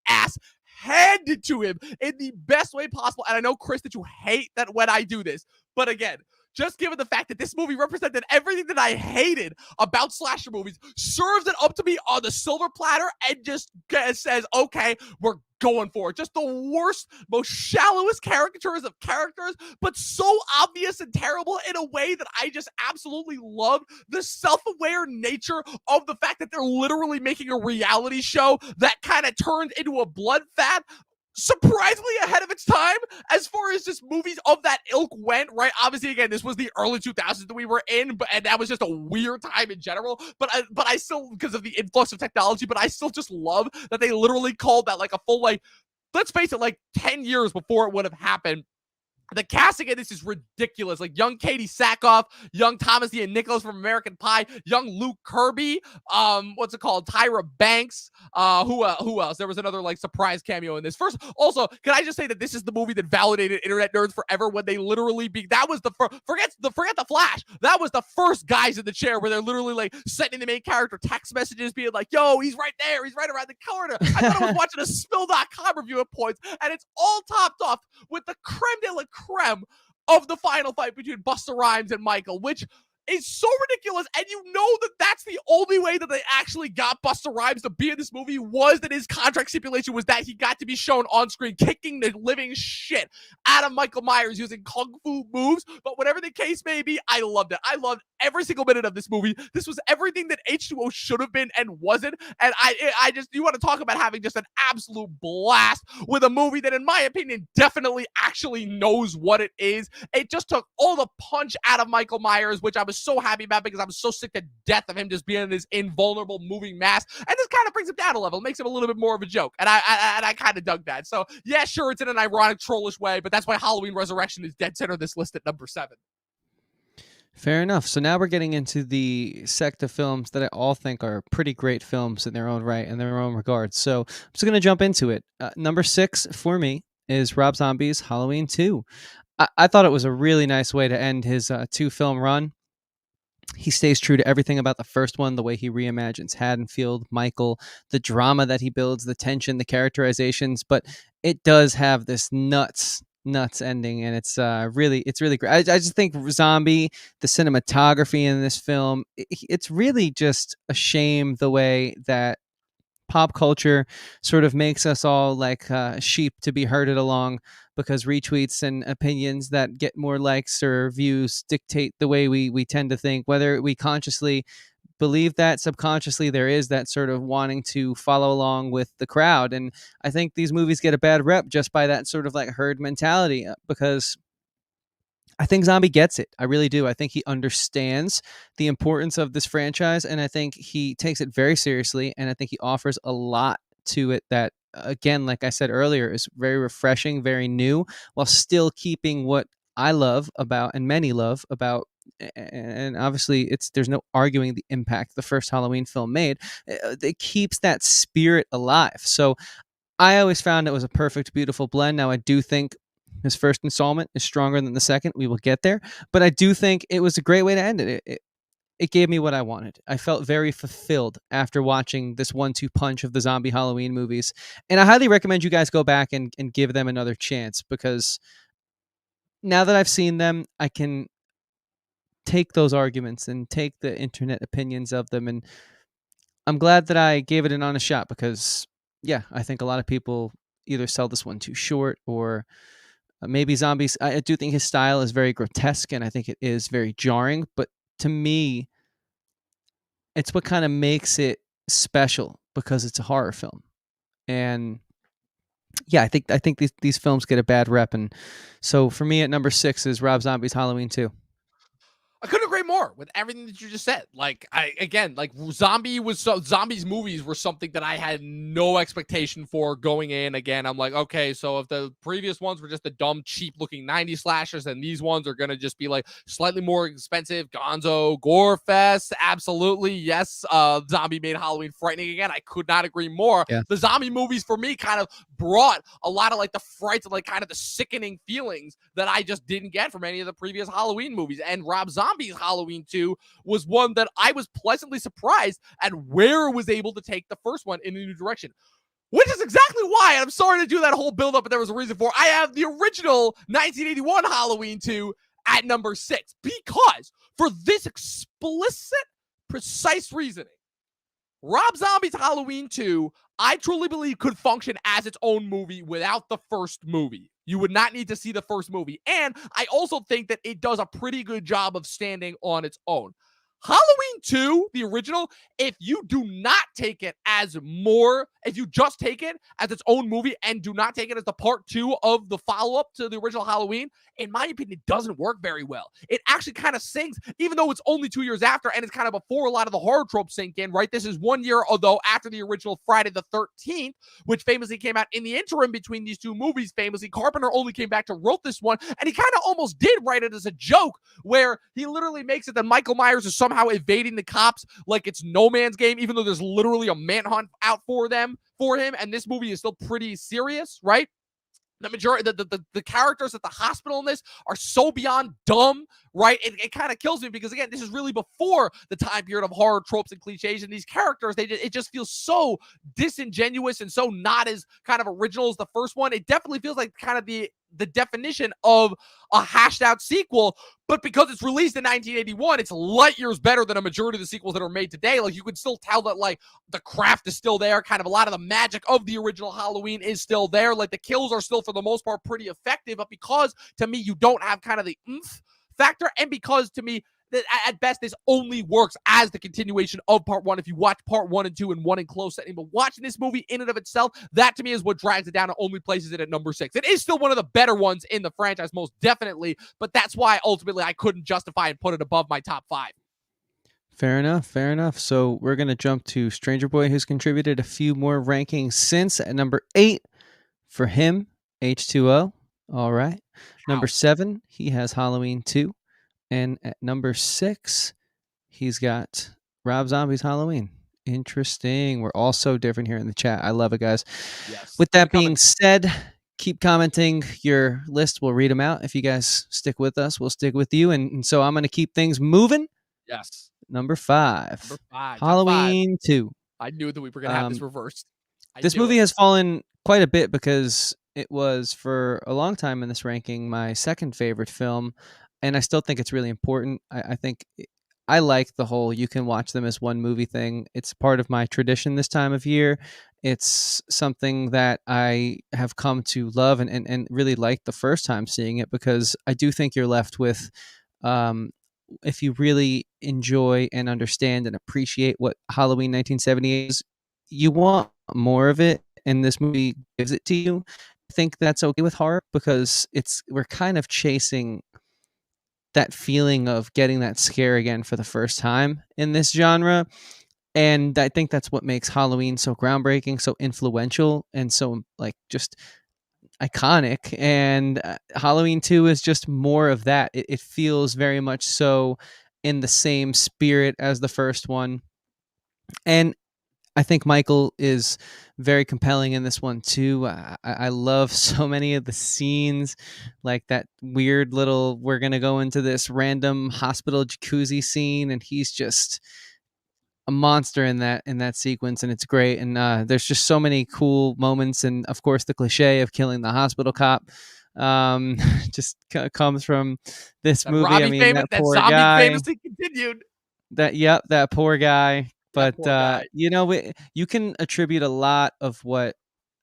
ass handed to him in the best way possible. And I know, Chris, that you hate that when I do this, but again, just given the fact that this movie represented everything that I hated about slasher movies, serves it up to me on the silver platter and just says, okay, we're going for it. Just the worst, most shallowest caricatures of characters, but so obvious and terrible in a way that I just absolutely love the self-aware nature of the fact that they're literally making a reality show that kind of turned into a bloodbath surprisingly ahead of its time as far as just movies of that ilk went, right? Obviously, again, this was the early 2000s that we were in, and that was just a weird time in general. But I still, because of the influx of technology, but I still just love that they literally called that like a full, like, let's face it, like 10 years before it would have happened. The casting in this is ridiculous. Like young Katie Sackhoff, young Thomas Ian Nicholas from American Pie, young Luke Kirby, what's it called? Tyra Banks. Who else? There was another like surprise cameo in this. First, also, can I just say that this is the movie that validated internet nerds forever when they literally that was the forget the Flash. That was the first guys in the chair where they're literally like sending the main character text messages being like, yo, he's right there, he's right around the corner. I thought I was watching a spill.com review at points, and it's all topped off with the creme de la creme of the final fight between Busta Rhymes and Michael, which is so ridiculous. And you know that that's the only way that they actually got Busta Rhymes to be in this movie, was that his contract stipulation was that he got to be shown on screen kicking the living shit out of Michael Myers using kung fu moves. But whatever the case may be, I loved it. I loved every single minute of this movie. This was everything that H2O should have been and wasn't. And I just, you want to talk about having just an absolute blast with a movie that, in my opinion, definitely actually knows what it is. It just took all the punch out of Michael Myers, which I was so happy about because I'm so sick to death of him just being this invulnerable moving mass. And this kind of brings him down a level, makes him a little bit more of a joke. And I kind of dug that. So yeah, sure, it's in an ironic, trollish way, but that's why Halloween Resurrection is dead center of this list at number 7. Fair enough. So now we're getting into the sect of films that I all think are pretty great films in their own right, in their own regards. So I'm just going to jump into it. Number 6 for me is Rob Zombie's Halloween 2. I thought it was a really nice way to end his 2-film run. He stays true to everything about the first one, the way he reimagines Haddonfield, Michael, the drama that he builds, the tension, the characterizations, but it does have this nuts ending, and it's really great. I just think Zombie, the cinematography in this film, it's really just a shame the way that pop culture sort of makes us all like sheep to be herded along, because retweets and opinions that get more likes or views dictate the way we tend to think, whether we consciously believe that. Subconsciously there is that sort of wanting to follow along with the crowd, and I think these movies get a bad rep just by that sort of like herd mentality, because I think Zombie gets it. I really do. I think he understands the importance of this franchise, and I think he takes it very seriously, and I think he offers a lot to it that, again, like I said earlier, is very refreshing, very new, while still keeping what I love about, and many love about, and obviously there's no arguing the impact the first Halloween film made. It keeps that spirit alive. So I always found it was a perfect, beautiful blend. Now, I do think his first installment is stronger than the second. We will get there. But I do think it was a great way to end it. It gave me what I wanted. I felt very fulfilled after watching this 1-2 punch of the zombie Halloween movies. And I highly recommend you guys go back and give them another chance, because now that I've seen them, I can take those arguments and take the internet opinions of them. And I'm glad that I gave it an honest shot, because, yeah, I think a lot of people either sell this one too short, or maybe Zombies. I do think his style is very grotesque, and I think it is very jarring. But to me, it's what kind of makes it special, because it's a horror film. And yeah, I think these films get a bad rep, and so for me at number 6 is Rob Zombie's Halloween 2. I couldn't agree more with everything that you just said. Like, Zombies movies were something that I had no expectation for going in. Again, I'm like, okay, so if the previous ones were just the dumb, cheap looking 90s slashers, then these ones are going to just be like slightly more expensive, gonzo, gore fest. Absolutely. Yes. Zombie made Halloween frightening again. I could not agree more. Yeah. The zombie movies for me kind of brought a lot of like the frights and like kind of the sickening feelings that I just didn't get from any of the previous Halloween movies. And Rob Zombie's Halloween 2 was one that I was pleasantly surprised at where it was able to take the first one in a new direction. Which is exactly why, and I'm sorry to do that whole build-up, but there was a reason for it. I have the original 1981 Halloween 2 at number 6, because for this explicit, precise reasoning, Rob Zombie's Halloween 2, I truly believe could function as its own movie without the first movie. You would not need to see the first movie. And I also think that it does a pretty good job of standing on its own. Halloween 2, the original, if you do not take it as if you just take it as its own movie and do not take it as the part 2 of the follow-up to the original Halloween, in my opinion, it doesn't work very well. It actually kind of sinks, even though it's only 2 years after, and it's kind of before a lot of the horror tropes sink in, right? This is 1 year, although after the original Friday the 13th, which famously came out in the interim between these two movies. Famously, Carpenter only came back to wrote this one, and he kind of almost did write it as a joke, where he literally makes it that Michael Meyers is somehow evading the cops like it's No Man's Game, even though there's literally a manhunt out for him, and this movie is still pretty serious, right? The majority, the characters at the hospital in this are so beyond dumb, right? It kind of kills me, because again, this is really before the time period of horror tropes and cliches, and these characters, it just feels so disingenuous and so not as kind of original as the first one. It definitely feels like kind of the definition of a hashed out sequel, but because it's released in 1981, it's light years better than a majority of the sequels that are made today. Like, you can still tell that like the craft is still there, kind of a lot of the magic of the original Halloween is still there. Like, the kills are still for the most part pretty effective, but because to me you don't have kind of the oomph factor, and because to me that at best this only works as the continuation of part 1 if you watch part 1 and 2 and 1 in close setting. But watching this movie in and of itself, that to me is what drags it down and only places it at number 6. It is still one of the better ones in the franchise, most definitely, but that's why ultimately I couldn't justify and put it above my top 5. Fair enough. So we're going to jump to Stranger Boy, who's contributed a few more rankings since. At number 8 for him, H2O. All right. Number 7, he has Halloween 2. And at number 6, he's got Rob Zombie's Halloween. Interesting. We're all so different here in the chat. I love it, guys. Yes. With that being said, keep commenting your list. We'll read them out. If you guys stick with us, we'll stick with you. And so I'm going to keep things moving. Yes. Number 5. Number 5. Top 5. Halloween 2. I knew that we were going to have this reversed. This movie has fallen quite a bit because it was for a long time in this ranking my second favorite film, and I still think it's really important. I think I like the whole you can watch them as one movie thing. It's part of my tradition this time of year. It's something that I have come to love and really like the first time seeing it, because I do think you're left with, if you really enjoy and understand and appreciate what Halloween 1978 is, you want more of it, and this movie gives it to you. I think that's okay with horror because we're kind of chasing that feeling of getting that scare again for the first time in this genre. And I think that's what makes Halloween so groundbreaking, so influential, and so just iconic. And Halloween 2 is just more of that. It feels very much so in the same spirit as the first one. And I think Michael is very compelling in this one too. I love so many of the scenes, like that weird little, we're going to go into this random hospital jacuzzi scene, and he's just a monster in that sequence, and it's great. And there's just so many cool moments, and of course the cliche of killing the hospital cop just comes from this that movie. Robbie I mean, that poor zombie guy famously continued. That poor guy. But guy. you can attribute a lot of what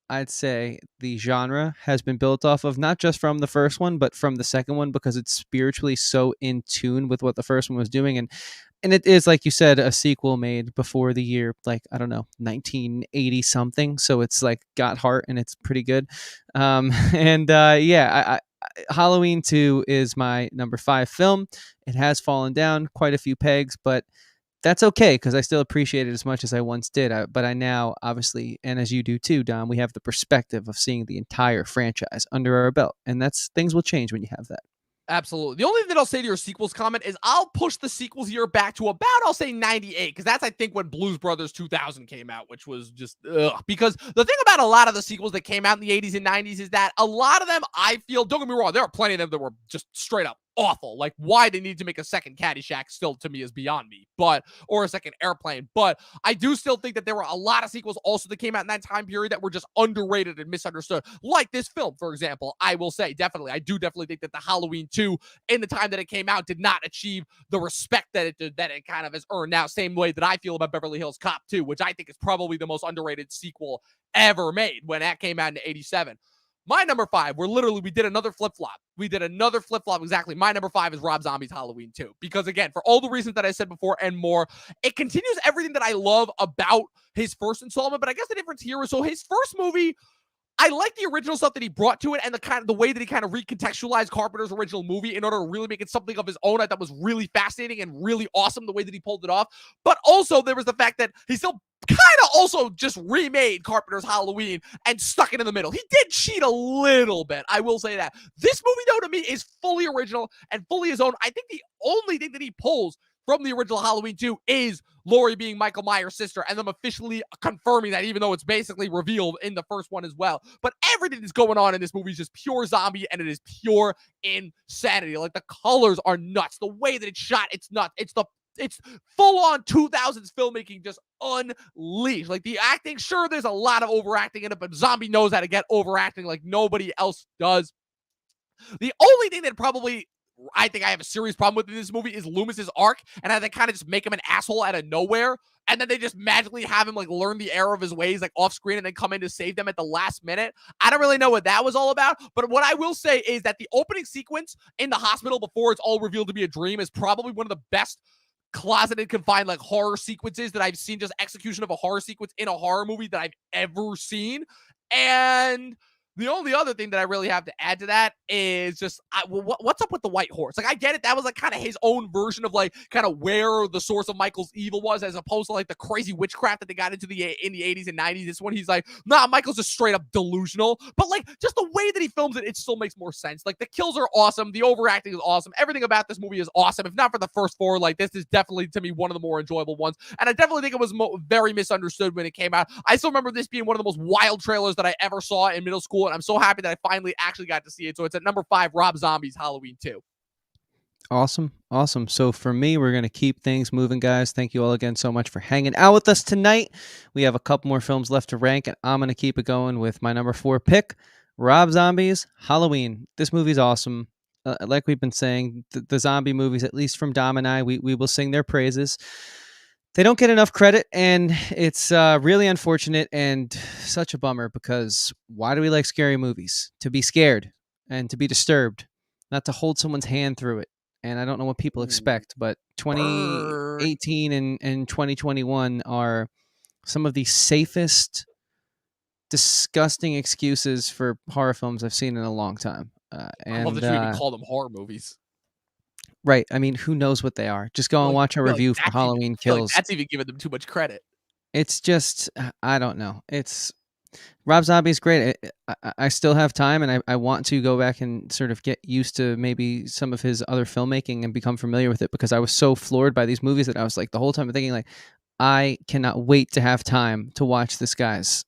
I'd say the genre has been built off of, not just from the first one, but from the second one, because it's spiritually so in tune with what the first one was doing. And it is, like you said, a sequel made before the year, like, I don't know, 1980 something. So it's like got heart, and it's pretty good. Halloween 2 is my number 5 film. It has fallen down quite a few pegs, but that's okay, because I still appreciate it as much as I once did. But I now, obviously, and as you do too, Dom, we have the perspective of seeing the entire franchise under our belt, and things will change when you have that. Absolutely. The only thing that I'll say to your sequels comment is I'll push the sequels year back to about, I'll say 98, because that's, I think, when Blues Brothers 2000 came out, which was just, because the thing about a lot of the sequels that came out in the 80s and 90s is that a lot of them, I feel, don't get me wrong, there are plenty of them that were just straight up awful. Like, why they need to make a second Caddyshack still, to me, is beyond me, or a second Airplane. But I do still think that there were a lot of sequels also that came out in that time period that were just underrated and misunderstood. Like this film, for example, I will say, I do definitely think that the Halloween 2, in the time that it came out, did not achieve the respect that it did, that it kind of has earned now. Same way that I feel about Beverly Hills Cop 2, which I think is probably the most underrated sequel ever made when that came out in 87. My number 5, we did another flip-flop. Exactly. My number 5 is Rob Zombie's Halloween 2. Because, again, for all the reasons that I said before and more, it continues everything that I love about his first installment. But I guess the difference here is, so his first movie, I like the original stuff that he brought to it, and the way that he kind of recontextualized Carpenter's original movie in order to really make it something of his own. I thought was really fascinating and really awesome the way that he pulled it off. But also there was the fact that he still kind of also just remade Carpenter's Halloween and stuck it in the middle. He did cheat a little bit, I will say that. This movie, though, to me, is fully original and fully his own. I think the only thing that he pulls from the original Halloween 2 is Laurie being Michael Myers' sister, and them officially confirming that, even though it's basically revealed in the first one as well. But everything that's going on in this movie is just pure zombie, and it is pure insanity. Like, the colors are nuts. The way that it's shot, it's nuts. It's full-on 2000s filmmaking, just unleashed. Like, the acting, sure, there's a lot of overacting in it, but Zombie knows how to get overacting like nobody else does. The only thing that probably I think I have a serious problem with in this movie is Loomis's arc, and how they kind of just make him an asshole out of nowhere, and then they just magically have him, like, learn the error of his ways, like, off screen, and then come in to save them at the last minute. I don't really know what that was all about, but what I will say is that the opening sequence in the hospital before it's all revealed to be a dream is probably one of the best closeted, confined, like, horror sequences that I've seen, just execution of a horror sequence in a horror movie that I've ever seen. And the only other thing that I really have to add to that is just, what's up with the white horse? Like, I get it. That was, like, kind of his own version of, like, kind of where the source of Michael's evil was, as opposed to, like, the crazy witchcraft that they got into in the 80s and 90s. This one, he's like, nah, Michael's just straight up delusional. But, like, just the way that he films it, it still makes more sense. Like, the kills are awesome. The overacting is awesome. Everything about this movie is awesome. If not for the first 4, like, this is definitely, to me, one of the more enjoyable ones. And I definitely think it was very misunderstood when it came out. I still remember this being one of the most wild trailers that I ever saw in middle school, and I'm so happy that I finally actually got to see it. So it's at number 5, Rob Zombie's Halloween 2. Awesome. So for me, we're going to keep things moving, guys. Thank you all again so much for hanging out with us tonight. We have a couple more films left to rank, and I'm going to keep it going with my number 4 pick, Rob Zombie's Halloween. This movie's awesome. Like we've been saying, the zombie movies, at least from Dom and I, we will sing their praises. They don't get enough credit, and it's really unfortunate and such a bummer, because why do we like scary movies? To be scared and to be disturbed, not to hold someone's hand through it. And I don't know what people expect, but 2018 and 2021 are some of the safest, disgusting excuses for horror films I've seen in a long time. I love that you even call them horror movies. Right. I mean, who knows what they are? Just go and watch a review for Halloween Kills. That's even giving them too much credit. It's just, I don't know. It's Rob Zombie's great. I still have time, and I want to go back and sort of get used to maybe some of his other filmmaking and become familiar with it, because I was so floored by these movies that I was like, the whole time thinking, like, I cannot wait to have time to watch this guy's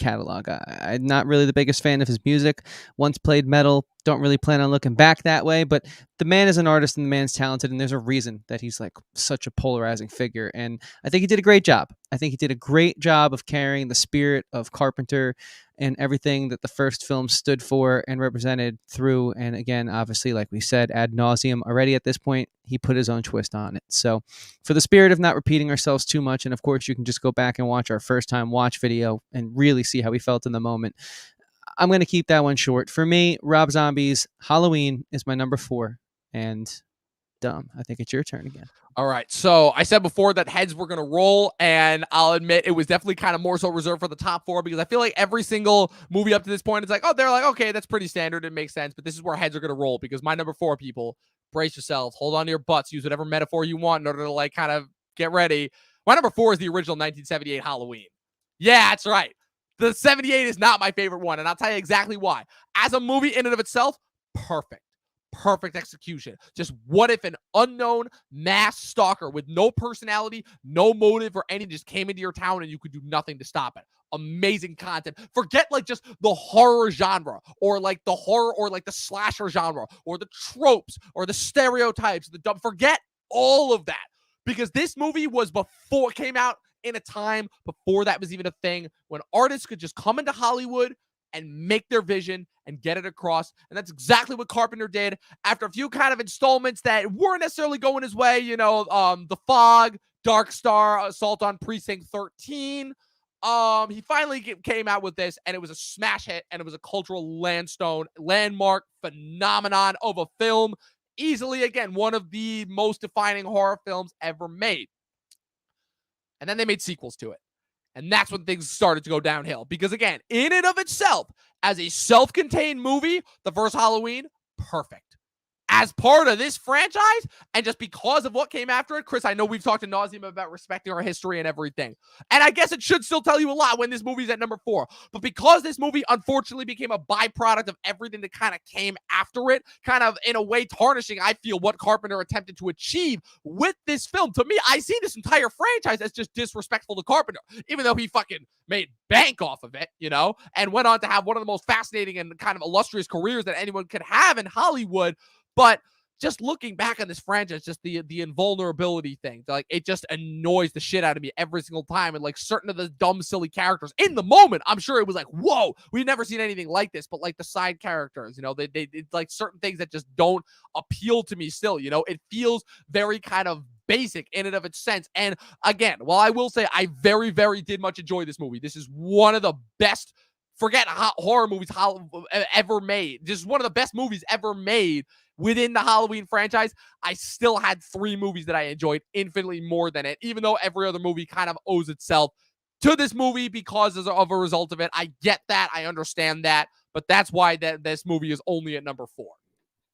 catalog. I'm not really the biggest fan of his music. Once played metal, don't really plan on looking back that way, but the man is an artist and the man's talented, and there's a reason that he's like such a polarizing figure, and I think he did a great job. I think he did a great job of carrying the spirit of Carpenter and everything that the first film stood for and represented through. And again, obviously, like we said, ad nauseum already at this point, he put his own twist on it. So for the spirit of not repeating ourselves too much, and of course you can just go back and watch our first time watch video and really see how we felt in the moment, I'm going to keep that one short. For me, Rob Zombie's Halloween is my number 4. And Dom, I think it's your turn again. All right. So I said before that heads were going to roll, and I'll admit it was definitely kind of more so reserved for the top 4, because I feel like every single movie up to this point is like, oh, they're like, okay, that's pretty standard. It makes sense. But this is where heads are going to roll, because my number 4, people, brace yourselves, hold on to your butts, use whatever metaphor you want in order to like kind of get ready. My number 4 is the original 1978 Halloween. Yeah, that's right. The 78 is not my favorite one, and I'll tell you exactly why. As a movie in and of itself, perfect. Perfect execution. Just what if an unknown mass stalker with no personality, no motive or anything just came into your town and you could do nothing to stop it? Amazing content. Forget like just the horror genre, or like the horror, or like the slasher genre, or the tropes, or the stereotypes, the dumb. Forget all of that, because this movie came out in a time before that was even a thing, when artists could just come into Hollywood and make their vision and get it across. And that's exactly what Carpenter did. After a few kind of installments that weren't necessarily going his way, The Fog, Dark Star, Assault on Precinct 13, he finally came out with this, and it was a smash hit, and it was a cultural landmark phenomenon of a film. Easily, again, one of the most defining horror films ever made. And then they made sequels to it. And that's when things started to go downhill. Because again, in and of itself, as a self-contained movie, the first Halloween, perfect. As part of this franchise, and just because of what came after it, Chris, I know we've talked ad nauseum about respecting our history and everything. And I guess it should still tell you a lot when this movie's at number 4. But because this movie unfortunately became a byproduct of everything that kind of came after it, kind of in a way tarnishing, I feel, what Carpenter attempted to achieve with this film. To me, I see this entire franchise as just disrespectful to Carpenter, even though he fucking made bank off of it, and went on to have one of the most fascinating and kind of illustrious careers that anyone could have in Hollywood. But just looking back on this franchise, just the invulnerability thing, like, it just annoys the shit out of me every single time. And like certain of the dumb, silly characters in the moment, I'm sure it was like, whoa, we've never seen anything like this. But like the side characters, they like certain things that just don't appeal to me still. It feels very kind of basic in and of its sense. And again, while I will say I very, very did much enjoy this movie, this is one of the best, forget horror movies ever made, just one of the best movies ever made within the Halloween franchise. I still had 3 movies that I enjoyed infinitely more than it, even though every other movie kind of owes itself to this movie because of a result of it. I get that. I understand that. But that's why this movie is only at number 4.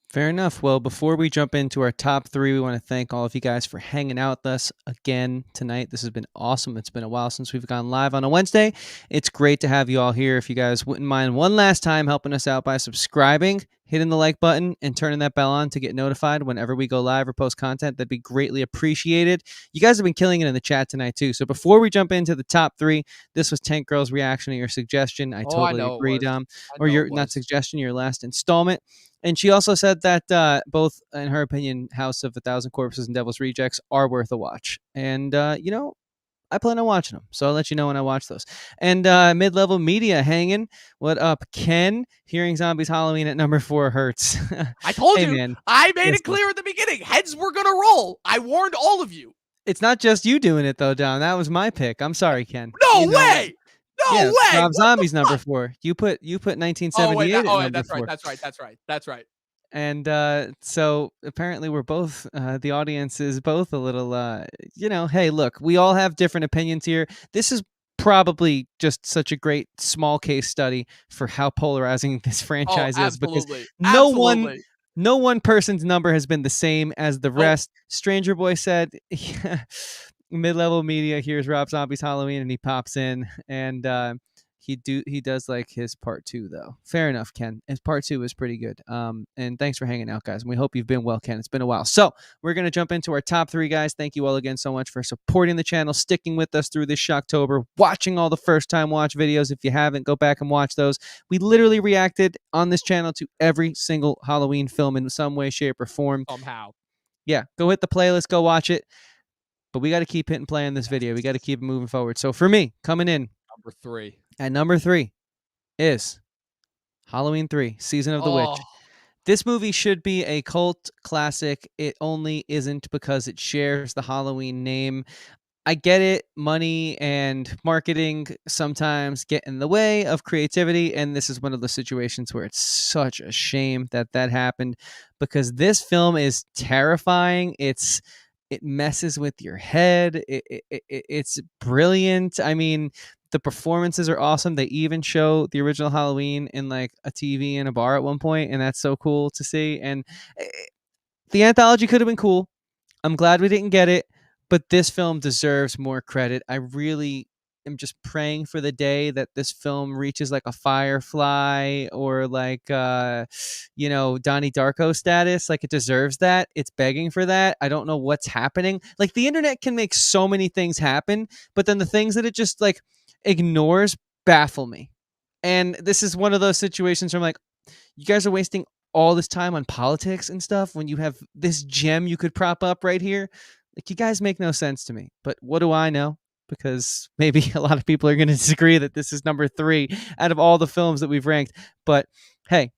Fair enough. Well, before we jump into our top 3, we want to thank all of you guys for hanging out with us again tonight. This has been awesome. It's been a while since we've gone live on a Wednesday. It's great to have you all here. If you guys wouldn't mind one last time helping us out by subscribing, hitting the like button, and turning that bell on to get notified whenever we go live or post content, that'd be greatly appreciated. You guys have been killing it in the chat tonight too. So before we jump into the top 3, this was Tank Girl's reaction to your suggestion. I totally agree, Dom. Or your not suggestion, your last installment. And she also said that both, in her opinion, House of a Thousand Corpses and Devil's Rejects are worth a watch. And, I plan on watching them, so I'll let you know when I watch those. And Mid-Level Media hanging. What up, Ken? Hearing Zombies Halloween at number 4 hurts. I told hey, you. Man. I made it clear at the beginning. Heads were going to roll. I warned all of you. It's not just you doing it, though, Dom. That was my pick. I'm sorry, Ken. No way! No way! Rob Zombie's number 4. You put 1978 at number 4. That's right. And so apparently we're both, the audience is both a little, hey, look, we all have different opinions here. This is probably just such a great small case study for how polarizing this franchise is, because no one person's number has been the same as the rest. Stranger Boy said, Mid-Level Media, here's Rob Zombie's Halloween, and he pops in, and he does like his part 2 though. Fair enough, Ken. His part 2 is pretty good. And thanks for hanging out, guys. And we hope you've been well, Ken. It's been a while. So we're gonna jump into our top 3, guys. Thank you all again so much for supporting the channel, sticking with us through this Shocktober, watching all the first time watch videos. If you haven't, go back and watch those. We literally reacted on this channel to every single Halloween film in some way, shape, or form. Somehow. Yeah, go hit the playlist, go watch it. But we got to keep hitting play on this video. We got to keep it moving forward. So for me, coming in number 3. At number 3 is Halloween 3, Season of the Witch. This movie should be a cult classic. It only isn't because it shares the Halloween name. I get it. Money and marketing sometimes get in the way of creativity. And this is one of the situations where it's such a shame that happened, because this film is terrifying. It messes with your head. It's brilliant. I mean, the performances are awesome. They even show the original Halloween in like a TV in a bar at one point, and that's so cool to see. And the anthology could have been cool. I'm glad we didn't get it, but this film deserves more credit. I really am just praying for the day that this film reaches like a Firefly or like Donnie Darko status. Like, it deserves that. It's begging for that. I don't know what's happening. Like, the internet can make so many things happen, but then the things that it just like ignores baffle me. And this is one of those situations where I'm like, you guys are wasting all this time on politics and stuff when you have this gem you could prop up right here. Like, you guys make no sense to me. But what do I know? Because maybe a lot of people are going to disagree that this is number 3 out of all the films that we've ranked. But hey,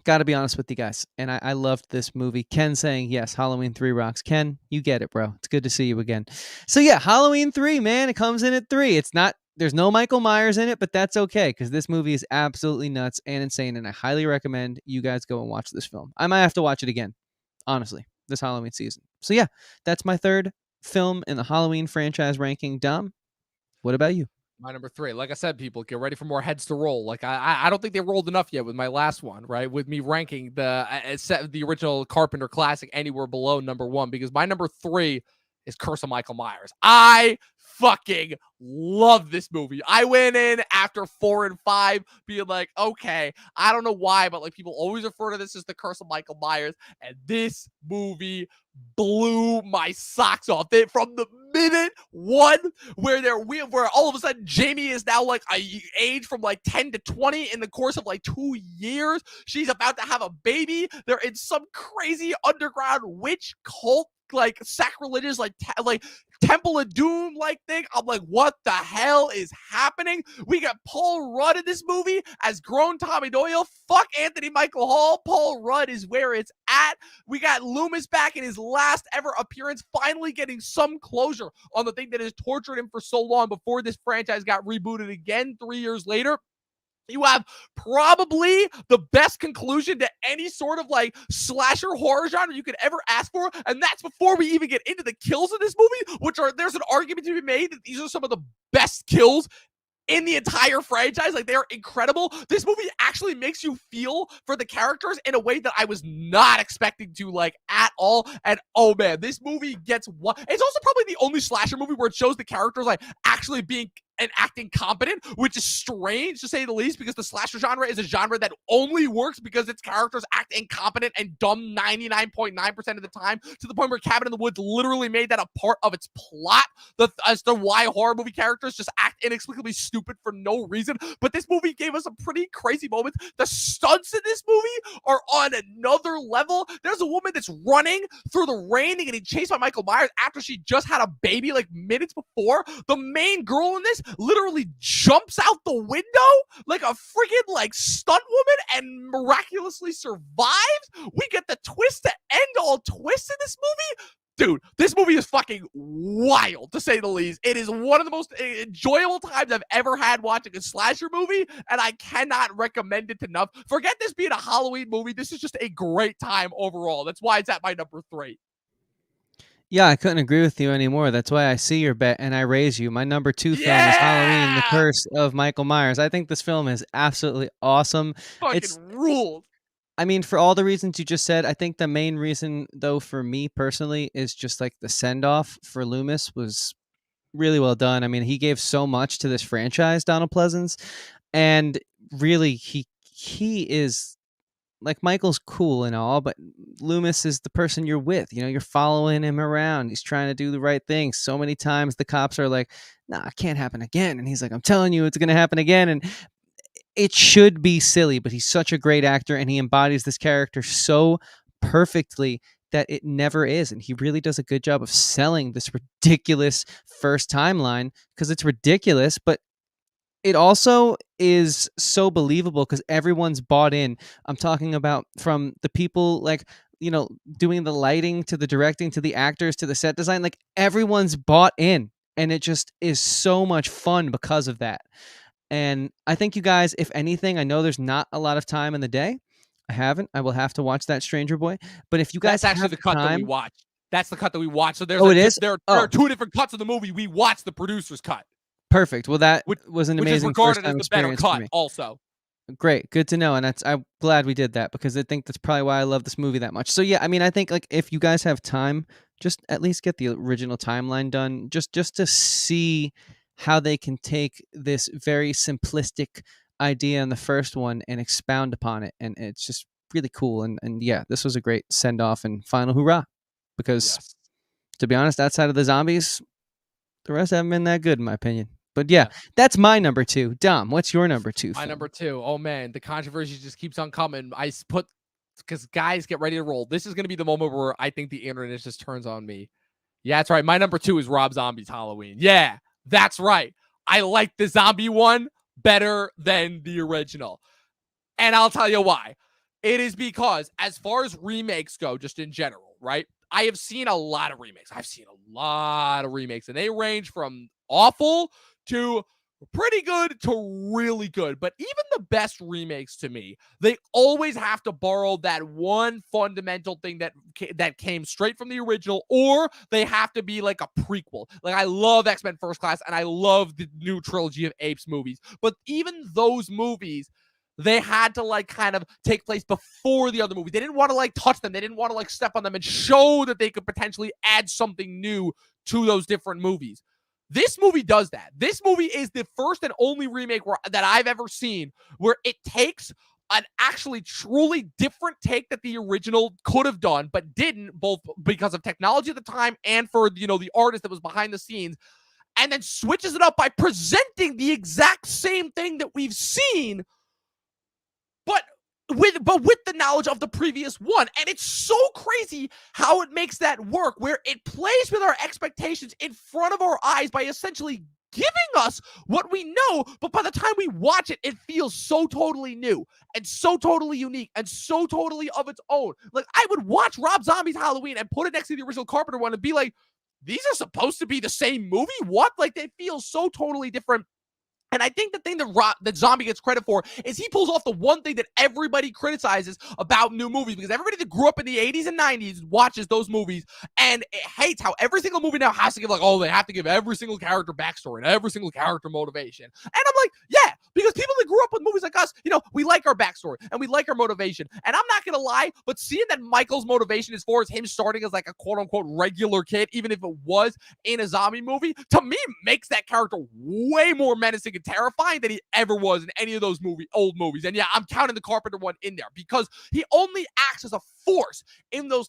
got to be honest with you guys. And I loved this movie. Ken saying, yes, Halloween 3 rocks. Ken, you get it, bro. It's good to see you again. So yeah, Halloween 3, man, it comes in at 3. There's no Michael Myers in it, but that's okay, because this movie is absolutely nuts and insane. And I highly recommend you guys go and watch this film. I might have to watch it again, honestly, this Halloween season. So yeah, that's my 3rd film in the Halloween franchise ranking. Dom, what about you? My number 3. Like I said, people, get ready for more heads to roll. Like, I don't think they rolled enough yet with my last one, right? With me ranking the original Carpenter classic anywhere below number 1, because my number 3 is Curse of Michael Myers. I fucking love this movie. I went in after 4 and 5 being like, okay, I don't know why, but like, people always refer to this as the Curse of Michael Myers, and this movie blew my socks off. From the minute 1 where all of a sudden Jamie is now like a age from like 10 to 20 in the course of like 2 years. She's about to have a baby. They're in some crazy underground witch cult, like sacrilegious, like Temple of Doom like thing. I'm like, what the hell is happening? We got Paul Rudd in this movie as grown Tommy Doyle. Fuck Anthony Michael Hall. Paul Rudd is where it's at. We got Loomis back in his last ever appearance, finally getting some closure on the thing that has tortured him for so long before this franchise got rebooted again 3 years later. You have probably the best conclusion to any sort of like slasher horror genre you could ever ask for. And that's before we even get into the kills in this movie, there's an argument to be made that these are some of the best kills in the entire franchise. Like, they're incredible. This movie actually makes you feel for the characters in a way that I was not expecting to, like, at all. And oh man, this movie gets one. It's also probably the only slasher movie where it shows the characters like actually being and act incompetent, which is strange to say the least, because the slasher genre is a genre that only works because its characters act incompetent and dumb 99.9% of the time, to the point where Cabin in the Woods literally made that a part of its plot, as to why horror movie characters just act inexplicably stupid for no reason. But this movie gave us a pretty crazy moment. The stunts in this movie are on another level. There's a woman that's running through the rain and getting chased by Michael Myers after she just had a baby like minutes before. The main girl in this literally jumps out the window like a freaking like stunt woman and miraculously survives. We get the twist to end all twists in this movie. Dude, this movie is fucking wild, to say the least. It is one of the most enjoyable times I've ever had watching a slasher movie, and I cannot recommend it enough. Forget this being a Halloween movie. This is just a great time overall. That's why it's at my number 3. Yeah, I couldn't agree with you anymore. That's why I see your bet and I raise you. My number 2 film is Halloween, The Curse of Michael Myers. I think this film is absolutely awesome. Fucking ruled. I mean, for all the reasons you just said, I think the main reason, though, for me personally, is just like the send-off for Loomis was really well done. I mean, he gave so much to this franchise, Donald Pleasence, and really, he is, like, Michael's cool and all, but Loomis is the person you're with. You know, you're following him around. He's trying to do the right thing. So many times the cops are like, nah, it can't happen again. And he's like, I'm telling you, it's going to happen again. And it should be silly, but he's such a great actor and he embodies this character so perfectly that it never is. And he really does a good job of selling this ridiculous first timeline, because it's ridiculous, but it also is so believable because everyone's bought in. I'm talking about from the people, like, you know, doing the lighting to the directing to the actors to the set design. Like, everyone's bought in, and it just is so much fun because of that. And I think you guys, if anything, I know there's not a lot of time in the day. I will have to watch that Stranger Boy. But if you guys That's actually have the cut time, that we watched. That's the cut that we watched. So there's there are 2 different cuts of the movie. We watched the producer's cut. Perfect. Well, that was an amazing first time experience for me. Also, great, good to know, and I'm glad we did that, because I think that's probably why I love this movie that much. So yeah, I mean, I think, like, if you guys have time, just at least get the original timeline done, just to see how they can take this very simplistic idea in the first one and expound upon it, and it's just really cool. And yeah, this was a great send off and final hoorah, because to be honest, outside of the zombies, the rest haven't been that good in my opinion. But yeah, that's my number 2. Dom, what's your number 2? My number 2. Oh man, the controversy just keeps on coming. Because guys, get ready to roll. This is going to be the moment where I think the internet just turns on me. Yeah, that's right. My number 2 is Rob Zombie's Halloween. Yeah, that's right. I like the zombie one better than the original. And I'll tell you why. It is because, as far as remakes go, just in general, right? I have seen a lot of remakes. And they range from awful to pretty good to really good. But even the best remakes, to me, they always have to borrow that one fundamental thing that came straight from the original, or they have to be like a prequel. Like, I love X-Men First Class and I love the new trilogy of Apes movies, but even those movies, they had to like kind of take place before the other movies. They didn't want to like touch them. They didn't want to like step on them and show that they could potentially add something new to those different movies. This movie does that. This movie is the first and only remake that I've ever seen where it takes an actually truly different take that the original could have done, but didn't, both because of technology at the time and for, you know, the artist that was behind the scenes, and then switches it up by presenting the exact same thing that we've seen, but with the knowledge of the previous one. And it's so crazy how it makes that work, where it plays with our expectations in front of our eyes by essentially giving us what we know, but by the time we watch it, it feels so totally new and so totally unique and so totally of its own. Like, I would watch Rob Zombie's Halloween and put it next to the original Carpenter one and be like, these are supposed to be the same movie? What? Like, they feel so totally different. And I think the thing that Zombie gets credit for is he pulls off the one thing that everybody criticizes about new movies, because everybody that grew up in the 80s and 90s watches those movies and hates how every single movie now has to give, like, oh, they have to give every single character backstory and every single character motivation. And I'm like, yeah, because people that grew up with movies like us, we like our backstory and we like our motivation. And I'm not going to lie, but seeing that Michael's motivation as far as him starting as like a quote unquote regular kid, even if it was in a zombie movie, to me makes that character way more menacing and terrifying than he ever was in any of those old movies. And yeah, I'm counting the Carpenter one in there because he only acts as a force in those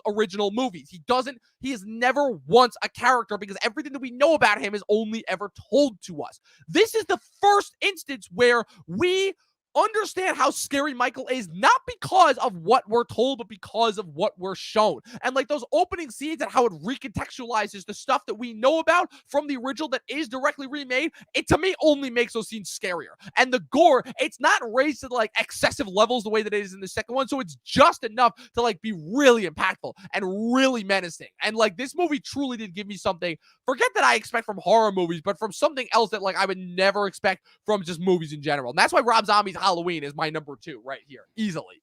original movies. He is never once a character because everything that we know about him is only ever told to us. This is the first instance where we understand how scary Michael is, not because of what we're told, but because of what we're shown. And like those opening scenes and how it recontextualizes the stuff that we know about from the original that is directly remade, it to me only makes those scenes scarier. And the gore, it's not raised to like excessive levels the way that it is in the second one, so it's just enough to like be really impactful and really menacing. And like this movie truly did give me something, forget that I expect from horror movies, but from something else that like I would never expect from just movies in general. And that's why Rob Zombie's Halloween is my number 2 right here, easily.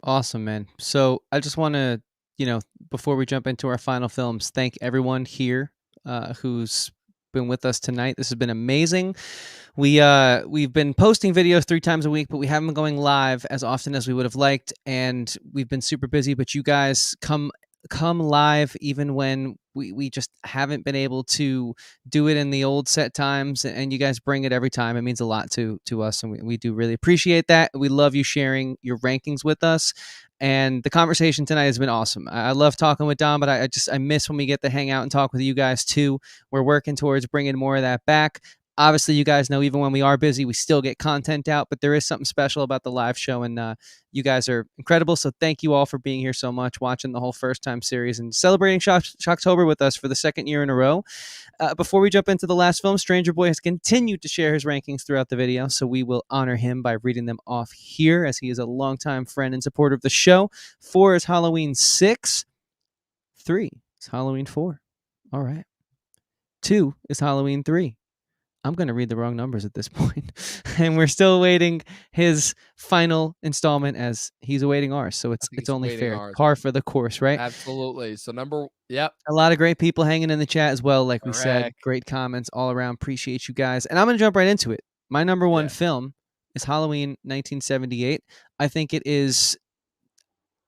Awesome, man. So I just want to, before we jump into our final films, thank everyone here who's been with us tonight. This has been amazing. We've been posting videos 3 times a week, but we haven't been going live as often as we would have liked, and we've been super busy. But you guys come live even when we just haven't been able to do it in the old set times, and you guys bring it every time. It means a lot to us, and we do really appreciate that. We love you sharing your rankings with us, and the conversation tonight has been awesome. I love talking with Dom, but I miss when we get to hang out and talk with you guys too. We're working towards bringing more of that back. Obviously, you guys know even when we are busy, we still get content out, but there is something special about the live show, and you guys are incredible. So thank you all for being here so much, watching the whole first time series and celebrating Shocktober with us for the second year in a row. Before we jump into the last film, Stranger Boy has continued to share his rankings throughout the video, so we will honor him by reading them off here, as he is a longtime friend and supporter of the show. 4 is Halloween 6. 3 is Halloween 4. All right. 2 is Halloween 3. I'm going to read the wrong numbers at this point. And we're still awaiting his final installment as he's awaiting ours. So it's only fair. Ours. Par for the course, right? Absolutely. So a lot of great people hanging in the chat as well. Like we said, great comments all around. Appreciate you guys. And I'm going to jump right into it. My number 1 film is Halloween 1978. I think it is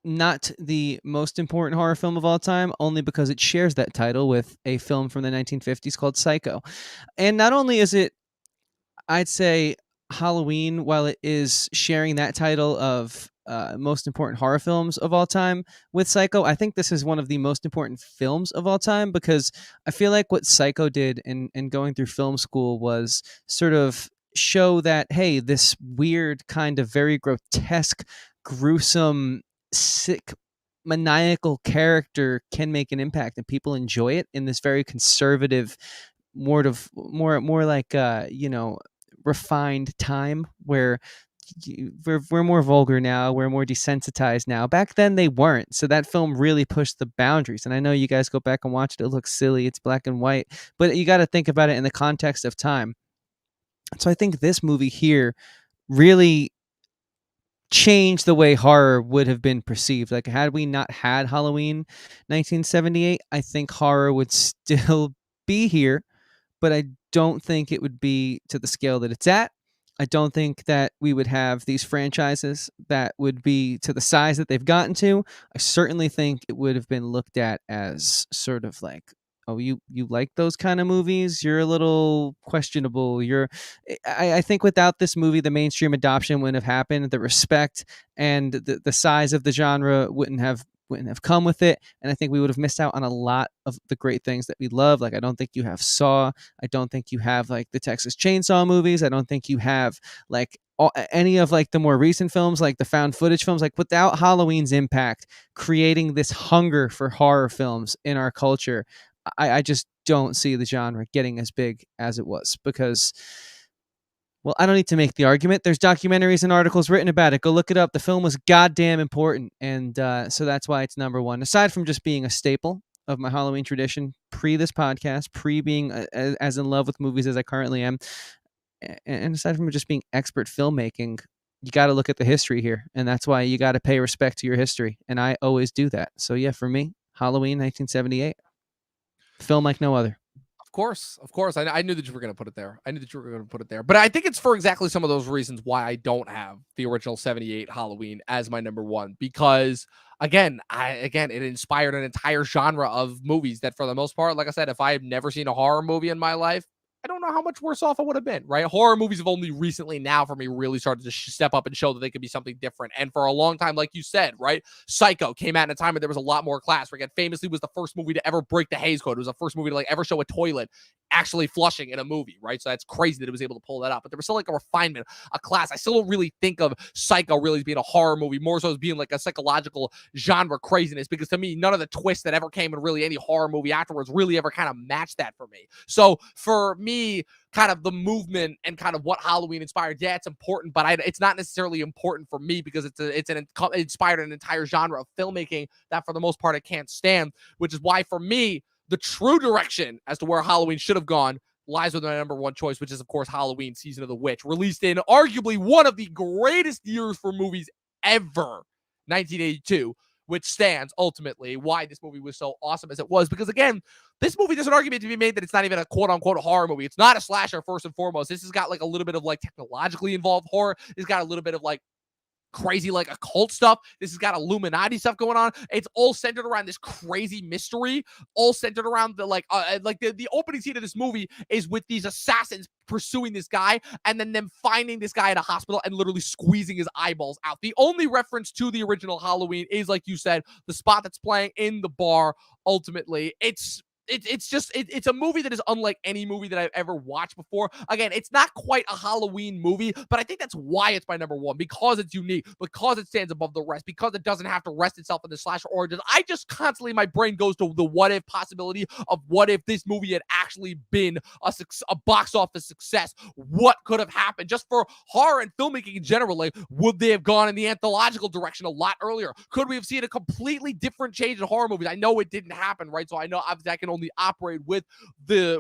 not the most important horror film of all time, only because it shares that title with a film from the 1950s called Psycho. And not only is it, I'd say, Halloween, while it is sharing that title of most important horror films of all time with Psycho, I think this is one of the most important films of all time, because I feel like what Psycho did in going through film school was sort of show that, hey, this weird kind of very grotesque, gruesome, sick, maniacal character can make an impact, and people enjoy it in this very conservative, more like refined time where we're more vulgar now, we're more desensitized now. Back then they weren't, so that film really pushed the boundaries. And I know you guys go back and watch it, it looks silly, it's black and white, but you got to think about it in the context of time. So I think this movie here really change the way horror would have been perceived. Like, had we not had Halloween 1978, I think horror would still be here, but I don't think it would be to the scale that it's at. I don't think that we would have these franchises that would be to the size that they've gotten to. I certainly think it would have been looked at as sort of like, oh, you like those kind of movies? You're a little questionable. I think without this movie, the mainstream adoption wouldn't have happened. The respect and the size of the genre wouldn't have come with it. And I think we would have missed out on a lot of the great things that we love. Like, I don't think you have Saw. I don't think you have like the Texas Chainsaw movies. I don't think you have like any of like the more recent films, like the found footage films. Like, without Halloween's impact creating this hunger for horror films in our culture, I just don't see the genre getting as big as it was, because, well, I don't need to make the argument. There's documentaries and articles written about it. Go look it up. The film was goddamn important. And so that's why it's number 1. Aside from just being a staple of my Halloween tradition, pre this podcast, pre being as in love with movies as I currently am, and aside from just being expert filmmaking, you got to look at the history here. And that's why you got to pay respect to your history. And I always do that. So yeah, for me, Halloween 1978. Film like no other. course. I knew that you were going to put it there. But I think it's for exactly some of those reasons why I don't have the original 78 Halloween as my number one. Because again, it inspired an entire genre of movies that for the most part, like I said, if I had never seen a horror movie in my life, I don't know how much worse off I would have been, right? Horror movies have only recently now for me really started to step up and show that they could be something different. And for a long time, like you said, right? Psycho came out in a time where there was a lot more class. Where, again, famously was the first movie to ever break the Hays Code. It was the first movie to ever show a toilet actually flushing in a movie, right? So that's crazy that it was able to pull that up. But there was still a refinement, a class. I still don't really think of Psycho really as being a horror movie, more so as being a psychological genre craziness, because to me, none of the twists that ever came in really any horror movie afterwards really ever kind of matched that for me. So for me, kind of the movement and kind of what Halloween inspired, yeah, it's important, but it's not necessarily important for me because it inspired an entire genre of filmmaking that for the most part I can't stand, which is why for me, the true direction as to where Halloween should have gone lies with my number one choice, which is, of course, Halloween Season of the Witch, released in arguably one of the greatest years for movies ever, 1982, which stands ultimately why this movie was so awesome as it was. Because, again, this movie, there's an argument to be made that it's not even a quote-unquote horror movie. It's not a slasher, first and foremost. This has got a little bit of technologically involved horror. It's got a little bit of crazy occult stuff. This has got Illuminati stuff going on. It's all centered around this crazy mystery, all centered around the opening scene of this movie is with these assassins pursuing this guy and then them finding this guy at a hospital and literally squeezing his eyeballs out. The only reference to the original Halloween is, like you said, the spot that's playing in the bar. Ultimately, it's a movie that is unlike any movie that I've ever watched before. Again, it's not quite a Halloween movie, but I think that's why it's my number one, because it's unique, because it stands above the rest, because it doesn't have to rest itself in the slasher origins. I just constantly, my brain goes to the what if possibility of what if this movie had actually been a box office success. What could have happened just for horror and filmmaking in general? Would they have gone in the anthological direction a lot earlier? Could we have seen a completely different change in horror movies? I know it didn't happen, right? So I know obviously I can only operate with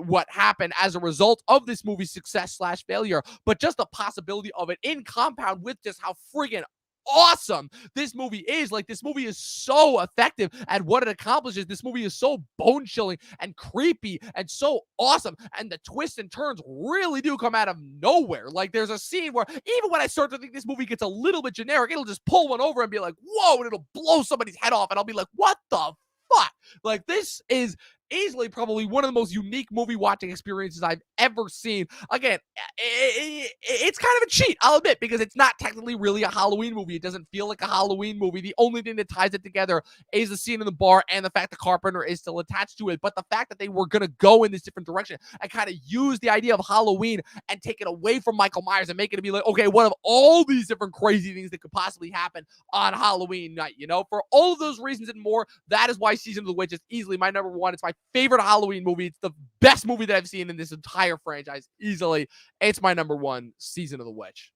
what happened as a result of this movie's success / failure, but just the possibility of it in compound with just how friggin' awesome this movie is. This movie is so effective at what it accomplishes. This movie is so bone-chilling and creepy and so awesome, and the twists and turns really do come out of nowhere. There's a scene where even when I start to think this movie gets a little bit generic, it'll just pull one over and be like, whoa, and it'll blow somebody's head off, and I'll be like, what the fuck? This is easily probably one of the most unique movie watching experiences I've ever seen. Again, it's kind of a cheat, I'll admit, because it's not technically really a Halloween movie. It doesn't feel like a Halloween movie. The only thing that ties it together is the scene in the bar and the fact that Carpenter is still attached to it. But the fact that they were going to go in this different direction and kind of use the idea of Halloween and take it away from Michael Myers and make it be okay, what of all these different crazy things that could possibly happen on Halloween night? For all of those reasons and more, that is why Season of the Witch is easily my number one. It's my favorite Halloween movie. It's the best movie that I've seen in this entire franchise. Easily, it's my number one, Season of the Witch.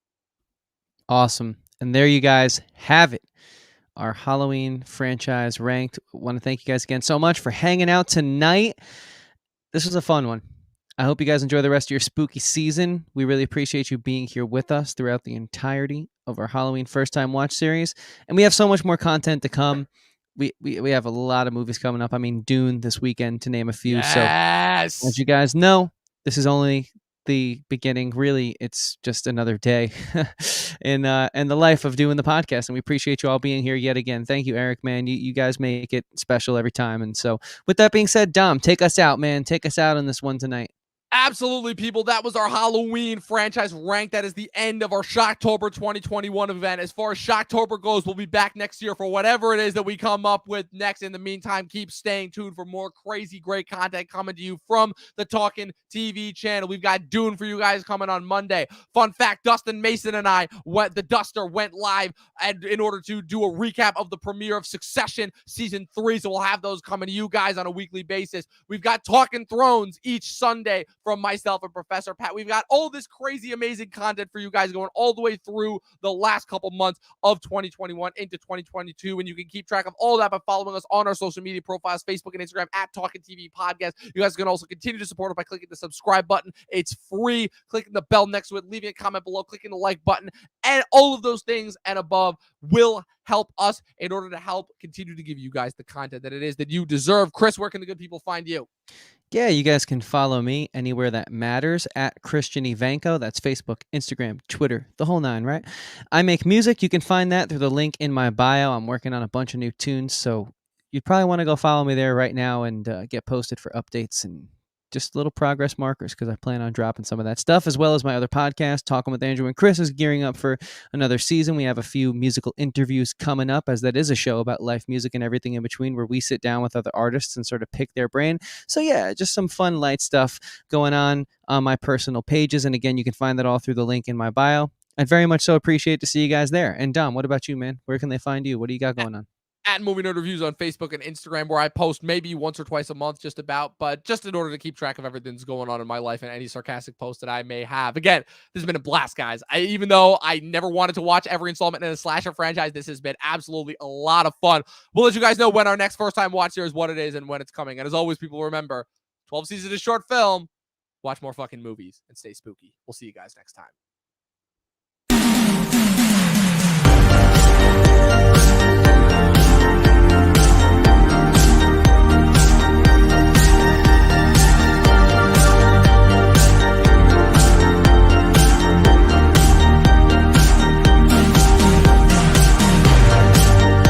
Awesome. And there you guys have it. Our Halloween franchise ranked. I want to thank you guys again so much for hanging out tonight. This was a fun one. I hope you guys enjoy the rest of your spooky season. We really appreciate you being here with us throughout the entirety of our Halloween First Time Watch series. And we have so much more content to come. We have a lot of movies coming up. I mean, Dune this weekend, to name a few. Yes. So as you guys know, this is only the beginning. Really, it's just another day in the life of doing the podcast. And we appreciate you all being here yet again. Thank you, Eric, man. You guys make it special every time. And so with that being said, Dom, take us out, man. Take us out on this one tonight. Absolutely, people. That was our Halloween franchise rank. That is the end of our Shocktober 2021 event. As far as Shocktober goes, we'll be back next year for whatever it is that we come up with next. In the meantime, keep staying tuned for more crazy, great content coming to you from the Talkin TV channel. We've got Dune for you guys coming on Monday. Fun fact, Dustin Mason and I, the Duster, went live in order to do a recap of the premiere of Succession Season 3. So we'll have those coming to you guys on a weekly basis. We've got Talkin' Thrones each Sunday from myself and Professor Pat. We've got all this crazy, amazing content for you guys going all the way through the last couple months of 2021 into 2022. And you can keep track of all that by following us on our social media profiles, Facebook and Instagram at Talkin TV Podcast. You guys can also continue to support us by clicking the subscribe button. It's free. Clicking the bell next to it, leaving a comment below, clicking the like button, and all of those things and above will help us in order to help continue to give you guys the content that it is that you deserve. Chris, where can the good people find you? Yeah, you guys can follow me anywhere that matters at Christian Ivanko. That's Facebook, Instagram, Twitter, the whole nine, right? I make music. You can find that through the link in my bio. I'm working on a bunch of new tunes, so you'd probably want to go follow me there right now and get posted for updates and just little progress markers because I plan on dropping some of that stuff, as well as my other podcast, Talking with Andrew and Chris, is gearing up for another season. We have a few musical interviews coming up, as that is a show about life, music, and everything in between, where we sit down with other artists and sort of pick their brain. So yeah, just some fun, light stuff going on my personal pages. And again, you can find that all through the link in my bio. I'd very much so appreciate to see you guys there. And Dom, what about you, man? Where can they find you? What do you got going on? At Movie Nerd Reviews on Facebook and Instagram, where I post maybe once or twice a month, but just in order to keep track of everything that's going on in my life and any sarcastic posts that I may have. Again, this has been a blast, guys. Even though I never wanted to watch every installment in a slasher franchise, this has been absolutely a lot of fun. We'll let you guys know when our next first time watch series, what it is and when it's coming. And as always, people, remember, 12 seasons is a short film. Watch more fucking movies and stay spooky. We'll see you guys next time.